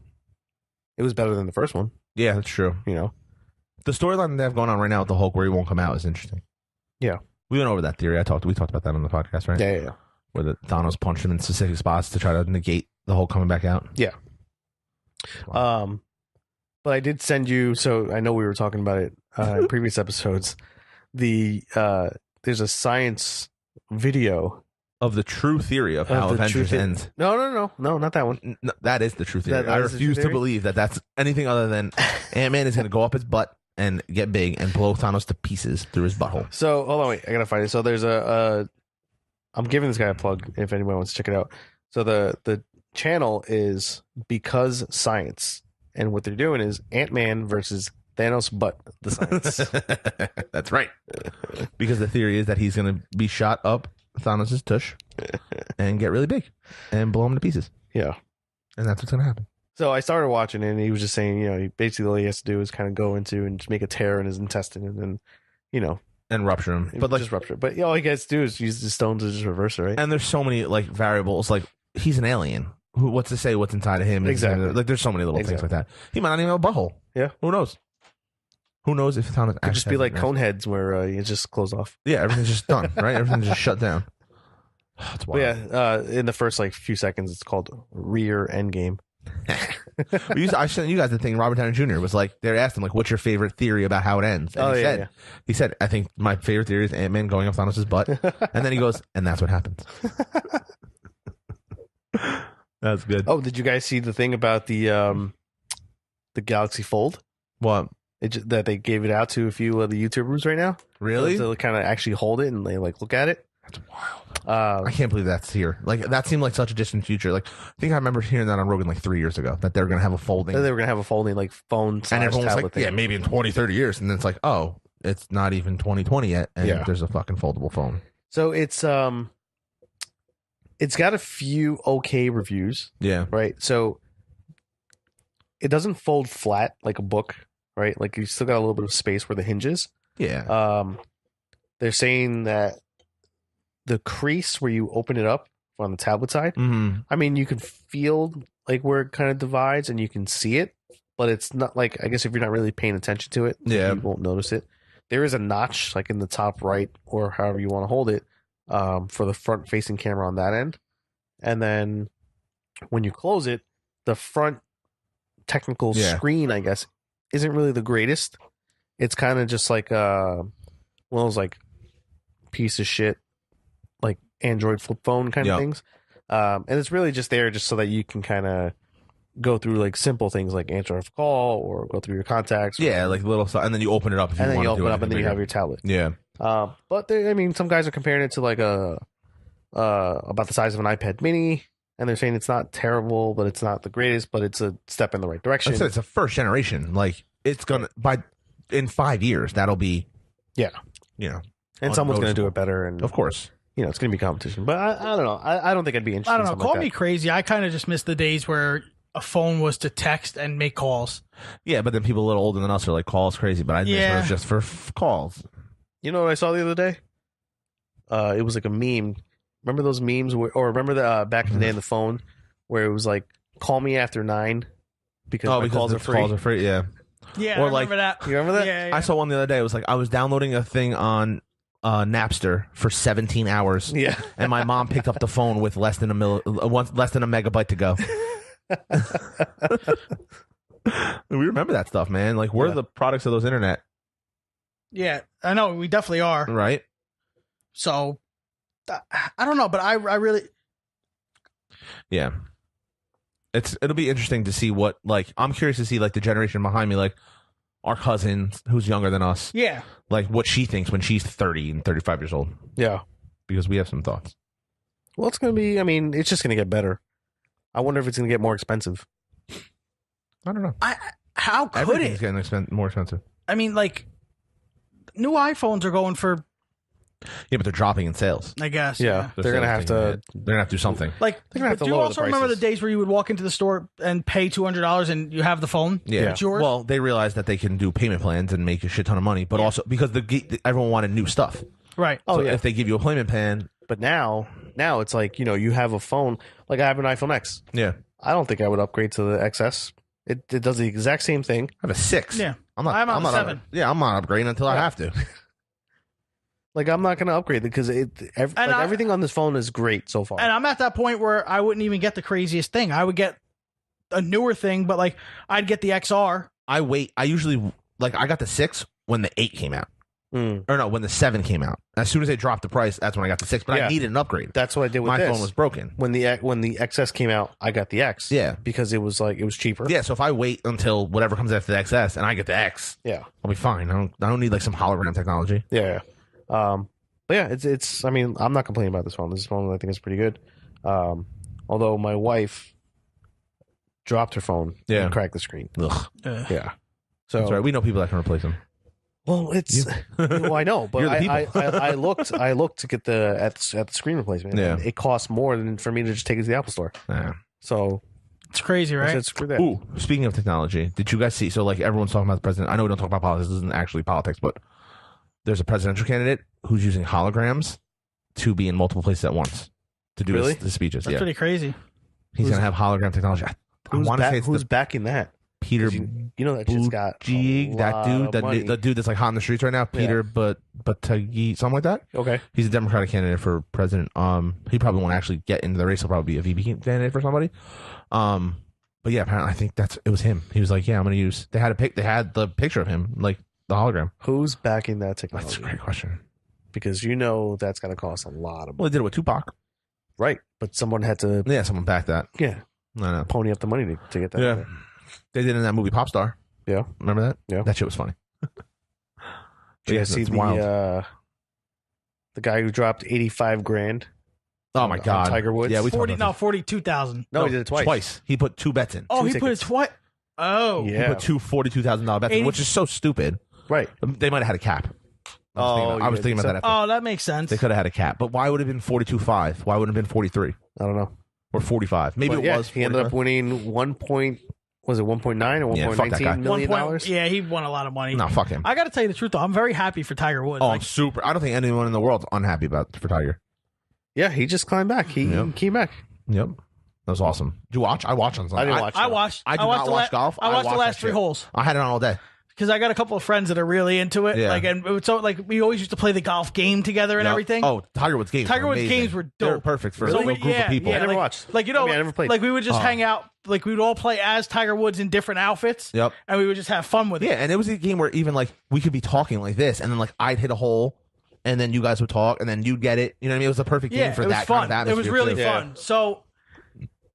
It was better than the first one. Yeah, that's true. You know. The storyline they have going on right now with the Hulk, where he won't come out, is interesting. Yeah. We went over that theory. We talked about that on the podcast, right? Yeah. Where the Thanos punched him in specific spots to try to negate the Hulk coming back out. Yeah. Wow. But I did send you. So I know we were talking about it in previous episodes. There's a science video Of the true theory of how the Avengers true ends. No, not that one. No, that is the true theory. That I is the refuse true to theory? believe that that's anything other than Ant-Man is going to go up his butt and get big and blow Thanos to pieces through his butthole. So hold on, wait, I gotta find it. So there's I'm giving this guy a plug if anyone wants to check it out. So the channel is Because Science, and what they're doing is Ant-Man versus Thanos, but the science. That's right. Because the theory is that he's going to be shot up Thanos' tush and get really big and blow him to pieces. Yeah. And that's what's going to happen. So I started watching it, and he was just saying, he basically all he has to do is kind of go into and just make a tear in his intestine, and then, And rupture him. But like, just rupture. But all he has to do is use the stone to just reverse it, right? and there's so many like variables. Like he's an alien. What's to say what's inside of him? Exactly. Like there's so many little things like that. He might not even have a butthole. Yeah. Who knows? Who knows if Thanos Could just be like Coneheads where it's just closed off. Yeah, everything's just done, right? Everything's just shut down. It's But wild. yeah, in the first few seconds, it's called Rear Endgame. I sent you guys the thing. Robert Downey Jr. was like, they asked him like, "What's your favorite theory about how it ends?" And he said, "I think my favorite theory is Ant-Man going up Thanos' butt." And then he goes, "And that's what happens." That's good. Oh, did you guys see the thing about the Galaxy Fold? What? That they gave it out to a few of the YouTubers right now? Really? To kind of actually hold it and they look at it. That's wild. I can't believe that's here. Like that seemed like such a distant future. Like I think I remember hearing that on Rogan like 3 years ago that they were going to have a folding. They were going to have a folding phone and everyone was tablet like, thing. yeah, maybe in 20, 30 years. And then it's like, oh, it's not even 2020 yet. And Yeah. there's a fucking foldable phone. So it's got a few okay reviews, Yeah. right? So it doesn't fold flat like a book, right? Like you still got a little bit of space where the hinges. Yeah. They're saying that the crease where you open it up on the tablet side, Mm-hmm. I mean, you can feel like where it kind of divides and you can see it, but it's not like, I guess if you're not really paying attention to it, Yeah. you won't notice it. There is a notch like in the top right or however you want to hold it for the front facing camera on that end. And then when you close it, the front technical screen, I guess, isn't really the greatest. It's kind of just like one of those like piece of shit like Android flip phone kind of things. And it's really just there just so that you can kind of go through like simple things like answer a call or go through your contacts. Yeah, like little stuff. And then you open it up. If and then you want to open do up and then you bigger. have your tablet. Yeah. But some guys are comparing it to like about the size of an iPad mini. And they're saying it's not terrible, but it's not the greatest, but it's a step in the right direction. I said it's a first generation. Like it's gonna in 5 years that'll be Yeah. And someone's going to do it better. And of course. it's going to be competition. But I don't know. I don't think I'd be interested I don't know. in something Call like me that. crazy. I kind of just miss the days where a phone was to text and make calls. Yeah, but then people a little older than us are like, calls crazy. But I think Yeah. it was just for calls. You know what I saw the other day? It was like a meme. Remember those memes? Remember the back in the day on the phone where it was like, call me after 9 because my calls the are free. Calls are free. Yeah. Yeah, Or I remember that. You remember that? Yeah, I saw one the other day. It was like I was downloading a thing on Napster for 17 hours. Yeah. And my mom picked up the phone with less than a megabyte to go. We remember that stuff, man. Like we're the products of those internet, Yeah, I know. We definitely are. right? So, I don't know, but I really... Yeah. It'll be interesting to see what, like, I'm curious to see like the generation behind me, like our cousin who's younger than us, Yeah. like what she thinks when she's 30 and 35 years old, Yeah. because we have some thoughts. Well, it's going to be, it's just going to get better. I wonder if it's going to get more expensive. I don't know. How could Everything's it? getting more expensive. I mean, like, new iPhones are going for Yeah, but they're dropping in sales. I guess. Yeah, Their they're gonna sales have taking to. a hit. They're gonna have to do something. Like, They're gonna have but to do you lower the also remember the prices. days where you would walk into the store and pay $200 and you have the phone? Yeah. It's yours? Well, they realized that they can do payment plans and make a shit ton of money, but also because everyone wanted new stuff. right. Oh So yeah, if they give you a payment plan, but now it's like you have a phone. Like I have an iPhone X. yeah, I don't think I would upgrade to the XS. It does the exact same thing. I have a 6. Yeah. I'm not. I'm on not 7. Yeah, I'm not upgrading until I have to. Like I'm not gonna upgrade it because everything on this phone is great so far. And I'm at that point where I wouldn't even get the craziest thing. I would get a newer thing, but like I'd get the XR. I usually I got the 6 when the 8 came out, Mm. or no, when the 7 came out. As soon as they dropped the price, that's when I got the 6. But Yeah. I needed an upgrade. That's what I did with My this. phone was broken. when the XS came out. I got the X. Yeah. because it was cheaper. Yeah, so if I wait until whatever comes after the XS and I get the X, yeah, I'll be fine. I don't need like some hologram technology. yeah. But yeah, it's. I mean, I'm not complaining about this phone. This phone I think is pretty good. Although my wife dropped her phone Yeah. and cracked the screen. Ugh. Yeah. So That's right. We know people that can replace them. well, it's well, I know, but You're the I looked to get at the screen replacement. Yeah. And it costs more than for me to just take it to the Apple Store. Yeah. So It's crazy, I right? said, screw that. Ooh, speaking of technology, did you guys see? So, like, everyone's talking about the president. I know we don't talk about politics. This isn't actually politics, but there's a presidential candidate who's using holograms to be in multiple places at once to do Really? his speeches. That's Yeah. pretty crazy. He's going to have hologram technology. I want to say it's Who's the backing that? Peter 'Cause you know that shit's got Buttigieg, that dude, the dude that's like hot in the streets right now, Peter Buttigieg, something like that. Okay. He's a Democratic candidate for president. He probably won't actually get into the race. He'll probably be a VP candidate for somebody. But yeah, apparently I think it was him. He was like, yeah, I'm going to use. They had the picture of him, like the hologram. Who's backing that technology? That's a great question. Because that's going to cost a lot of money. Well, they did it with Tupac. Right. But someone had to Yeah, someone backed that. yeah I know. pony up the money to get that. Yeah. out there. They did it in that movie Popstar. Yeah. Remember that? Yeah. That shit was funny. Did you guys see it's wild. the guy who dropped 85 grand? Oh my on god. Tiger Woods? Yeah, we talked about 42,000. No, he did it twice. Twice. He put 2 bets in. Oh, Two he put it tickets. twice. Oh, Yeah. He put two $42,000 bets in, 80 which is so stupid. Right. They might have had a cap. I was thinking about that. Oh, that makes sense. They could have had a cap, but why would it have been 42.5? Why wouldn't it have been 43 I don't know. or 45? Maybe But it yeah, was. he ended up 45. winning 1.9 or Yeah, fuck that guy. 1.19 million dollars. Yeah, he won a lot of money. No, fuck him. I got to tell you the truth, though. I'm very happy for Tiger Woods. Oh, Like, I'm super. I don't think anyone in the world's unhappy for Tiger. Yeah, he just climbed back. He Yep. came back. Yep. That was awesome. Did you watch? I watched on Sunday. I didn't watch. I watched. I do watched not the watch golf. I watched the watch last that 3 shit. holes I had it on all day. because I got a couple of friends that are really into it. Yeah. Like, and so like we always used to play the golf game together and Yep. everything. Oh, Tiger Woods games. Tiger were Woods amazing. games were They're dope. perfect for So a we- group of people. I never like, watched. Like, you know, I mean, I never played. Like we would just Oh. hang out. Like we would all play as Tiger Woods in different outfits. Yep. And we would just have fun with Yeah, it. and it was a game where even like we could be talking like this, and then like I'd hit a hole, and then you guys would talk, and then you'd get it. You know what I mean? It was a perfect game Yeah, for it was that fun. kind of It was atmosphere, really too. Yeah. fun. So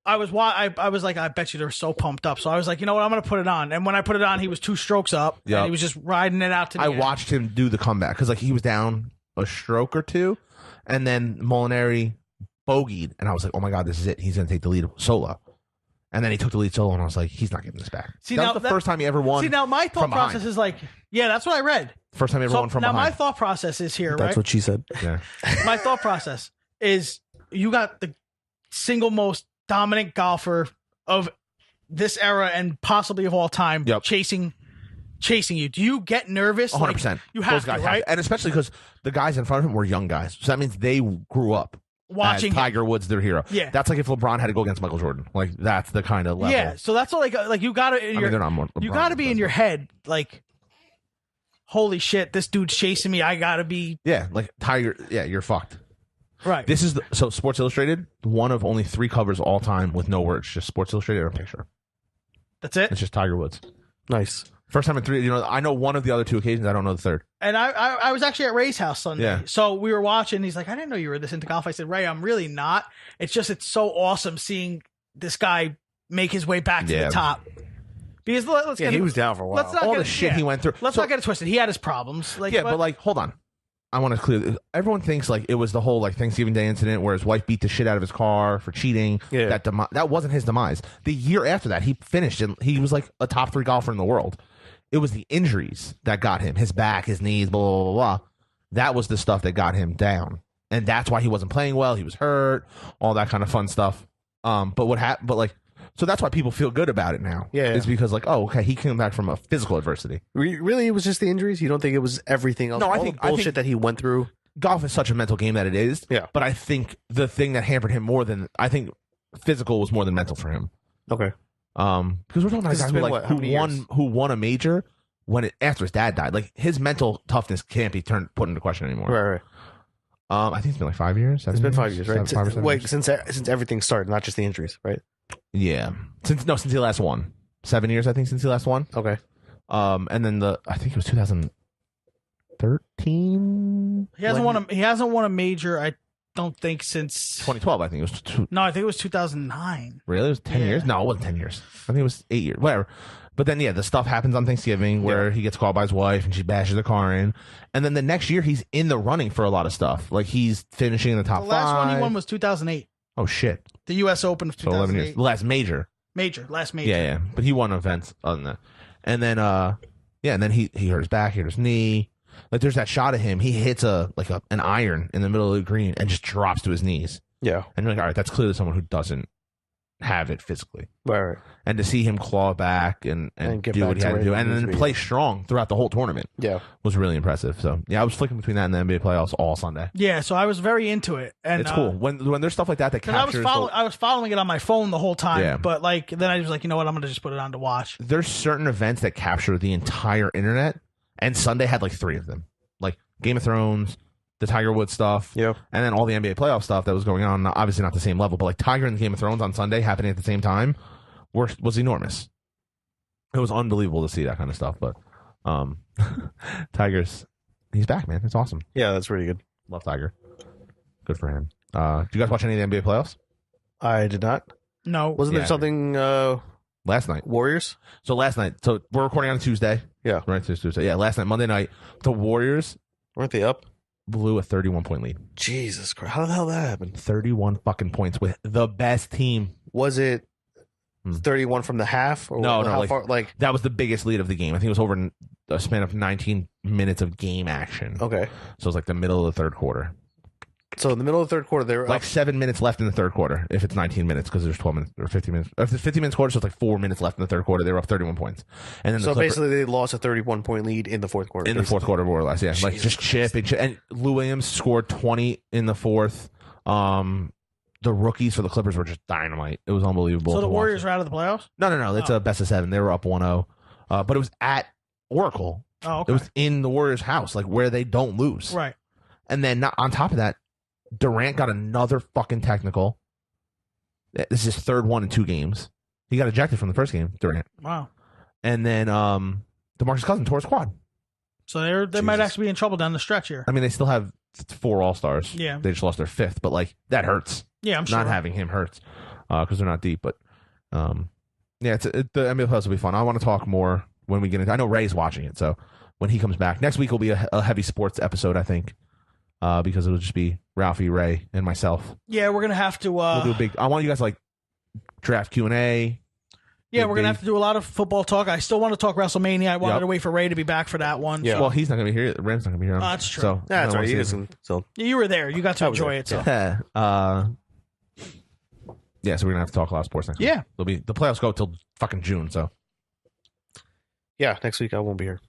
I was like, I bet you they're so pumped up. So I was like, you know what, I'm gonna put it on. And when I put it on, he was 2 strokes up. Yep. And he was just riding it out to the I end. watched him do the comeback because like he was down a stroke or two, and then Molinari bogeyed, and I was like, oh my god, this is it. He's gonna take the lead solo. And then he took the lead solo, and I was like, he's not giving this back. See, that now was the that- first time he ever won. See, now my thought from behind. process is like, yeah, that's what I read. First time he ever So won from now my behind. thought process is here, That's right? what she said. Yeah. My thought process is you got the single most dominant golfer of this era and possibly of all time Yep. chasing you. Do you get nervous? 100%. Like, you have Those guys to, right? And especially because the guys in front of him were young guys. So that means they grew up Watching as him. Tiger Woods their hero. Yeah. That's like if LeBron had to go against Michael Jordan. Like that's the kind of level. Yeah, so that's all like you got to I mean, they're not more, you LeBron got to be in does your that. head like, holy shit, this dude's chasing me. I got to be Yeah, like Tiger. Yeah, you're fucked. right. This is so Sports Illustrated, one of only 3 covers all time with no words, just Sports Illustrated or a picture. That's it. It's just Tiger Woods. Nice. First time in 3. You know, I know one of the other 2 occasions. I don't know the third. And I was actually at Ray's house Sunday. Yeah. So we were watching. He's like, I didn't know you were this into golf. I said, Ray, I'm really not. It's so awesome seeing this guy make his way back to Yeah. the top. Because let's Yeah, get he was down for a while. Let's not All get the it- shit yeah. he went through. Let's So- not get it twisted. He had his problems. Like, Yeah, but like, hold on. I want to clear. Everyone thinks like it was the whole like Thanksgiving Day incident where his wife beat the shit out of his car for cheating. Yeah. That wasn't his demise. The year after that, he finished and he was like a top 3 golfer in the world. It was the injuries that got him, his back, his knees, blah blah blah, blah. That was the stuff that got him down, and that's why he wasn't playing well. He was hurt, all that kind of fun stuff. But what happened? But like, so that's why people feel good about it now. Yeah. It's because like, oh, okay, he came back from a physical adversity. Really, it was just the injuries? You don't think it was everything else? No, I All think- the bullshit that he went through. Golf is such a mental game that it is. Yeah. But I think the thing that hampered him more than I think physical was more than mental for him. Okay. Because we're talking about a It's guy been what, how many years? who won a major after his dad died. Like his mental toughness can't be put into question anymore. Right. I think it's been like 5 years. It's been 5 years, right? 5 or 7 Wait, years. since everything started, not just the injuries, right? Yeah. Since he last won. 7 years, I think, since he last won. Okay. And then I think it was 2013. He hasn't won a major. I don't think since 2012. I think it was. No, I think it was 2009. Really, it was 10 Yeah. years. No, it wasn't 10 years. I think it was 8 years. Whatever. But then, yeah, the stuff happens on Thanksgiving where he gets called by his wife and she bashes the car in. And then the next year, he's in the running for a lot of stuff. Like, he's finishing in the top The last five. one he won was 2008. Oh, shit. The U.S. Open of So 11 years. 2008. The last major. Last major. Yeah. But he won events other than that. And then, and then he hurt his back, he hurt his knee. Like, there's that shot of him. He hits an iron in the middle of the green and just drops to his knees. Yeah. And you're like, all right, that's clearly someone who doesn't have it physically. Right. And to see him claw back and get do back what he to had to where do, he and needs then to be. play strong throughout the whole tournament Yeah. was really impressive. So, yeah, I was flicking between that and the NBA playoffs all Sunday. Yeah, so I was very into it. And It's cool. When there's stuff like that 'cause I was captures I was following it on my phone the whole time. Yeah. But like then I was like, you know what, I'm gonna just put it on to watch. there's certain events that capture the entire internet, and Sunday had like 3 of them. Like Game of Thrones, the Tiger Woods stuff, Yeah. and then all the NBA playoff stuff that was going on. Obviously not the same level, but like Tiger and Game of Thrones on Sunday happening at the same time was enormous. It was unbelievable to see that kind of stuff. But Tiger's he's back, man. It's awesome. Yeah, that's really good. Love Tiger. Good for him. Did you guys watch any of the NBA playoffs I did not. No. Wasn't Yeah. there something last night? Warriors? So last night. So we're recording on Tuesday. Yeah. Right. Tuesday. Yeah. Last night, Monday night, the Warriors Weren't they up? blew a 31-point lead. Jesus Christ. How the hell that happened? 31 fucking points with the best team. Was it 31 from the half? Or No, how like- far? Like, That was the biggest lead of the game. I think it was over a span of 19 minutes of game action. okay. So it was like the middle of the third quarter. So in the middle of the third quarter, they were Like up. 7 minutes left in the third quarter if it's 19 minutes because there's 12 minutes or 15 minutes. If it's 15 minutes quarter, so it's like 4 minutes left in the third quarter. They were up 31 points. And then the So Clippers- basically, they lost a 31-point lead in the fourth quarter. in the fourth quarter, more or less. Yeah. Like Jesus just chip. And Lou Williams scored 20 in the fourth. The rookies for the Clippers were just dynamite. It was unbelievable. So to the watch Warriors it. are out of the playoffs? No. It's Oh. a best of 7. They were up 1-0. But it was at Oracle. Oh, okay. It was in the Warriors' house, like where they don't lose. Right. And then on top of that, Durant got another fucking technical. This is his third one in 2 games. He got ejected from the first game, Durant. Wow. And then DeMarcus Cousins tore his quad. So they might Jesus. actually be in trouble down the stretch here. I mean, they still have 4 All-Stars. Yeah. They just lost their 5th, but like that hurts. Yeah, I'm sure. Not having him hurts because they're not deep. But yeah, the NBA playoffs will be fun. I want to talk more when we get into. I know Ray's watching it, so when he comes back next week will be a heavy sports episode, I think, because it'll just be Ralphie, Ray, and myself. Yeah, we're gonna have to. We'll do a big. I want you guys to, like draft Q&A. Yeah, we're gonna have to do a lot of football talk. I still want to talk WrestleMania. I wanted Yep. to wait for Ray to be back for that one. Yeah. so- Well, he's not gonna be here. Ram's not gonna be here. That's true. So Yeah, that's I right. don't You wanna see can still. you were there. You got to I was enjoy there, it. So him. Yeah, so we're gonna have to talk a lot of sports next week. yeah, There'll be the playoffs go till fucking June. So Yeah, next week I won't be here.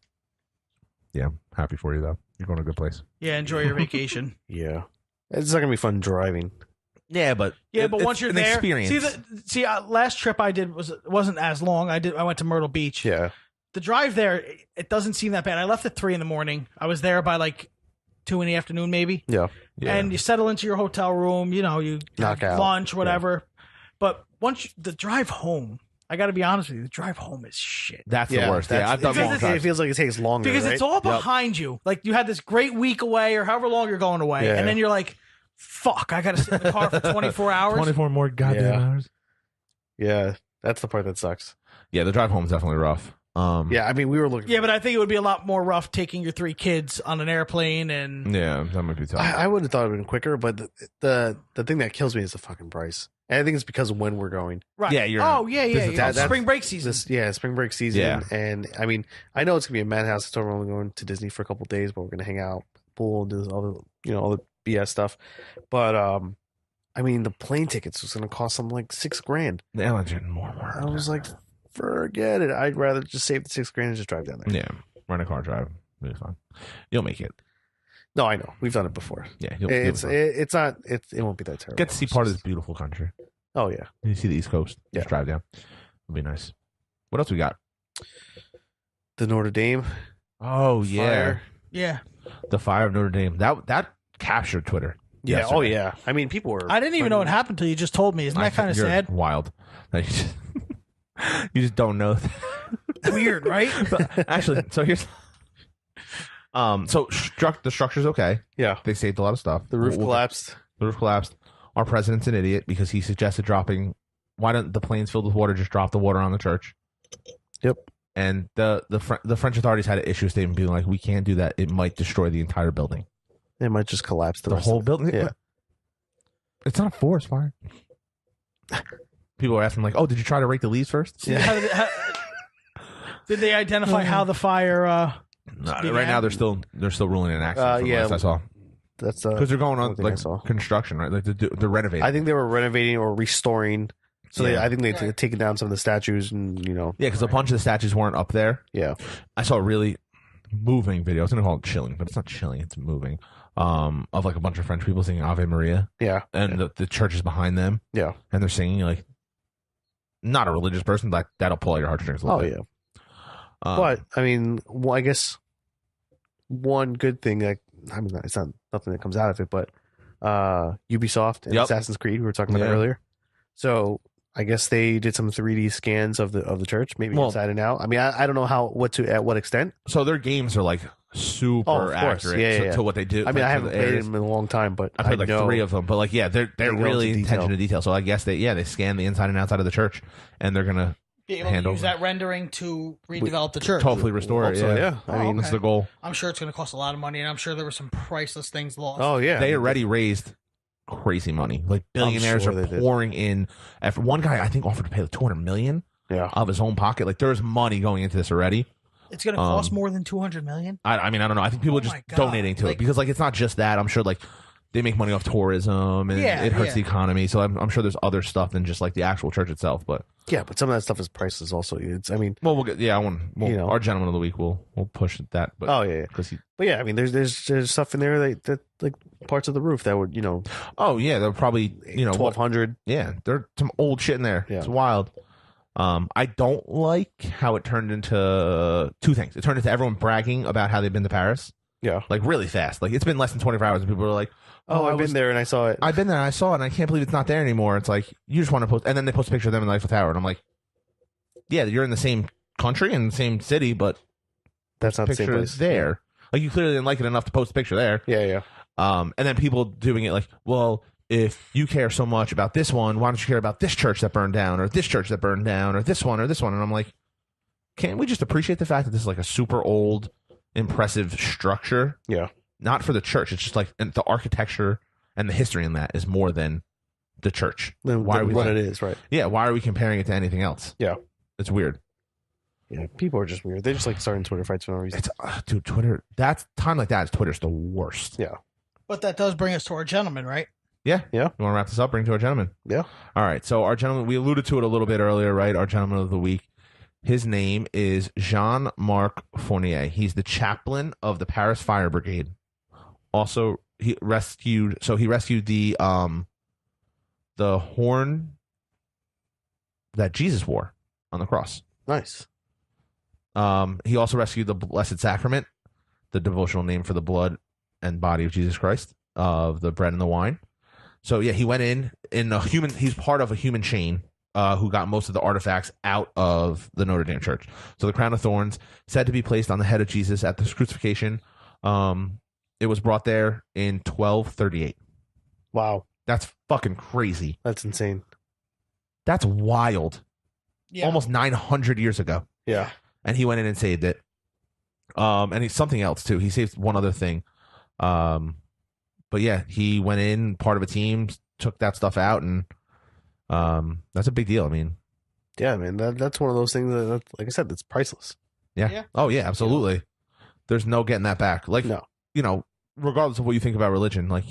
yeah, happy for you though. You're going to a good place. yeah. Enjoy your vacation. Yeah. It's not going to be fun driving. Yeah, but But once you're an there, experience. last trip I did wasn't as long. I went to Myrtle Beach. Yeah. The drive there, it doesn't seem that bad. I left at 3 a.m. I was there by like 2 in the afternoon, maybe. Yeah. Yeah. And you settle into your hotel room. You know, you Knock have out. lunch, whatever. But the drive home, I got to be honest with you, the drive home is shit. That's the worst. Yeah, I've done because long it's- It drives. feels like it takes longer. Because right? it's all behind you. Like you had this great week away or however long you're going away. Yeah. And then you're like, fuck, I got to sit in the car for 24 hours. 24 more goddamn Yeah. hours. Yeah. That's the part that sucks. Yeah, the drive home is definitely rough. Yeah. I mean, we were looking. Yeah, but I think it would be a lot more rough taking your 3 kids on an airplane and Yeah, that might be tough. I would have thought it would have been quicker, but the thing that kills me is the fucking price. And I think it's because of when we're going. right. Yeah, you're- Oh yeah, this yeah. is yeah. tough. That's- Spring break season. Spring break season. Yeah. And I mean, I know it's gonna be a madhouse. So we're only going to Disney for a couple of days, but we're gonna hang out pool and do all the BS stuff. But I mean, the plane tickets was going to cost them like $6,000. The airline's getting more and more. I was like, forget it. I'd rather just save the $6,000 and just drive down there. Yeah, rent a car, drive. It'll be fun. You'll make it. No, I know. We've done it before. Yeah, It won't be that terrible. Get to see part of this beautiful country. Oh yeah, You see the East Coast. Yeah. Just drive down. It'll be nice. What else we got? the Notre Dame. Oh yeah, Fire. Yeah. the fire of Notre Dame. That captured Twitter. Yeah. yesterday. Oh yeah. I mean, people were. I didn't even know what happened till you just told me. Isn't that kind of You're sad? Wild. Like, you just don't know. Weird, right? But actually, so here's. The structure's okay. Yeah. They saved a lot of stuff. The roof collapsed. The roof collapsed. Our president's an idiot because he suggested dropping. Why don't the planes filled with water just drop the water on the church? Yep. And the French authorities had an issue statement being like, we can't do that. It might destroy the entire building. It might just collapse The whole building. Yeah. It's not a forest fire. People are asking like, oh, did you try to rake the leaves first? Yeah. Did they identify how the fire? Right now they're still ruling an accident. From yeah. last I saw. That's Because they're going on one thing I like saw. construction, right? Like they're renovating. I think they were renovating or restoring. So Yeah. I think they've taken down some of the statues and yeah, because a bunch of the statues weren't up there. yeah. I saw a really moving video. I was gonna call it chilling, but it's not chilling. It's moving. Of like a bunch of French people singing Ave Maria, Yeah. and the church is behind them. Yeah. And they're singing like, not a religious person, like that'll pull out your heartstrings a little Oh bit. yeah. But But I mean, well, I guess one good thing, like, I mean, it's not nothing that comes out of it, but Ubisoft and Yep. Assassin's Creed, we were talking about that Yeah. earlier. So I guess they did some 3D scans of the church, maybe Well- inside and out. I mean, I don't know at what extent. so their games are like super Oh, of course. accurate Yeah, yeah. to what they do. I mean, like, I to haven't the played areas. them in a long time, but I played like know 3 of them, but like they're go really into attention detail. to detail. So I guess they scan the inside and outside of the church, and they're gonna Be able Hand to use over. that rendering to redevelop the church. hopefully restore it. Also, Yeah, yeah. I Oh, mean, that's the goal. I'm sure it's going to cost a lot of money, and I'm sure there were some priceless things lost. oh yeah, They already raised crazy money. Like billionaires sure are they did. pouring in. After one guy, I think, offered to pay like $200 million yeah. of his own pocket. Like there's money going into this already. It's going to cost more than $200 million. I mean, I don't know. I think people Oh are just my God. donating to it Like- because like it's not just that. I'm sure like they make money off tourism and Yeah, it hurts yeah. the economy. So I'm sure there's other stuff than just like the actual church itself. But Yeah, but some of that stuff is priceless also. It's, I mean, well, we'll get You know. our gentleman of the week we'll push that. But oh yeah, yeah. because he But yeah, I mean, there's stuff in there that like parts of the roof that would, oh yeah, they're probably 1,200. Yeah, there's some old shit in there. Yeah. It's wild. I don't like how it turned into 2 things. It turned into everyone bragging about how they've been to Paris, Yeah. like really fast. Like it's been less than 24 hours, and people are like, Oh, I've been there and I saw it. I've been there and I saw it, and I can't believe it's not there anymore." It's like you just want to post, and then they post a picture of them in the Eiffel Tower, and I'm like, "Yeah, you're in the same country and the same city, but That's not the same picture place. is there. Like you clearly didn't like it enough to post a picture there." Yeah, yeah. And then people doing it like, well, if you care so much about this one, why don't you care about this church that burned down, or this church that burned down, or this one, or this one? And I'm like, can't we just appreciate the fact that this is like a super old, impressive structure? Yeah. Not for the church. It's just like and the architecture and the history in that is more than the church. Why are we what like- it is, right? Yeah, why are we comparing it to anything else? Yeah. It's weird. Yeah, people are just weird. They just like starting Twitter fights for no reason. It's dude, Twitter. That's time like that is Twitter's the worst. Yeah. But that does bring us to our gentleman, right? Yeah. Yeah. You want to wrap this up? Bring it to our gentleman. Yeah. All right. So our gentleman, we alluded to it a little bit earlier, right? Our gentleman of the week. His name is Jean-Marc Fournier. He's the chaplain of the Paris Fire Brigade. Also, he rescued the horn that Jesus wore on the cross. Nice. He also rescued the Blessed Sacrament, the devotional name for the blood and body of Jesus Christ, of the bread and the wine. So yeah, he went in a human. He's part of a human chain who got most of the artifacts out of the Notre Dame Church. So the crown of thorns, said to be placed on the head of Jesus at this crucifixion. It was brought there in 1238. Wow. That's fucking crazy. That's insane. That's wild. Yeah. Almost 900 years ago. Yeah. And he went in and saved it. And he's something else too. He saved one other thing. But yeah, he went in, part of a team, took that stuff out, and that's a big deal. I mean, Yeah, man. That's one of those things that, like I said, that's priceless. yeah. Yeah. Oh yeah, absolutely. There's no getting that back. Like, No. regardless of what you think about religion, like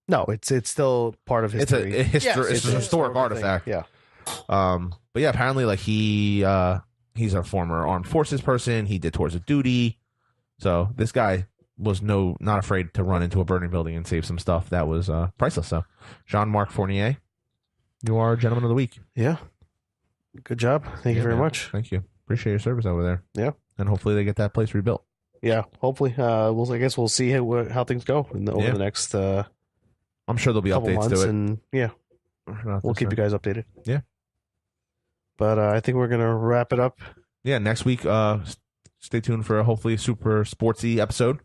No, it's still part of it's a history. it's a historic artifact. Thing. Yeah. But yeah, apparently, like he's a former armed forces person. He did tours of duty, so this guy was not afraid to run into a burning building and save some stuff that was priceless. So, Jean-Marc Fournier, you are Gentleman of the Week. Yeah. Good job. Thank you very much. Thank you. Appreciate your service over there. Yeah. And hopefully they get that place rebuilt. Yeah. Hopefully, I guess we'll see how things go over the next. I'm sure there'll be couple updates months, to it. and we'll keep you guys updated. Yeah. But I think we're gonna wrap it up. Yeah, next week. Stay tuned for a hopefully super sportsy episode.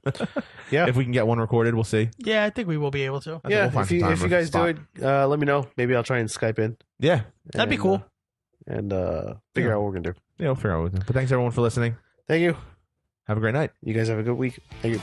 Yeah. If we can get one recorded, we'll see. Yeah, I think we will be able to. Yeah, if you guys do it, let me know. Maybe I'll try and Skype in. Yeah, that'd be cool. And figure out what we're gonna do. Yeah, we'll figure out what we're gonna do. But thanks everyone for listening. Thank you. Have a great night. You guys have a good week. Thank you.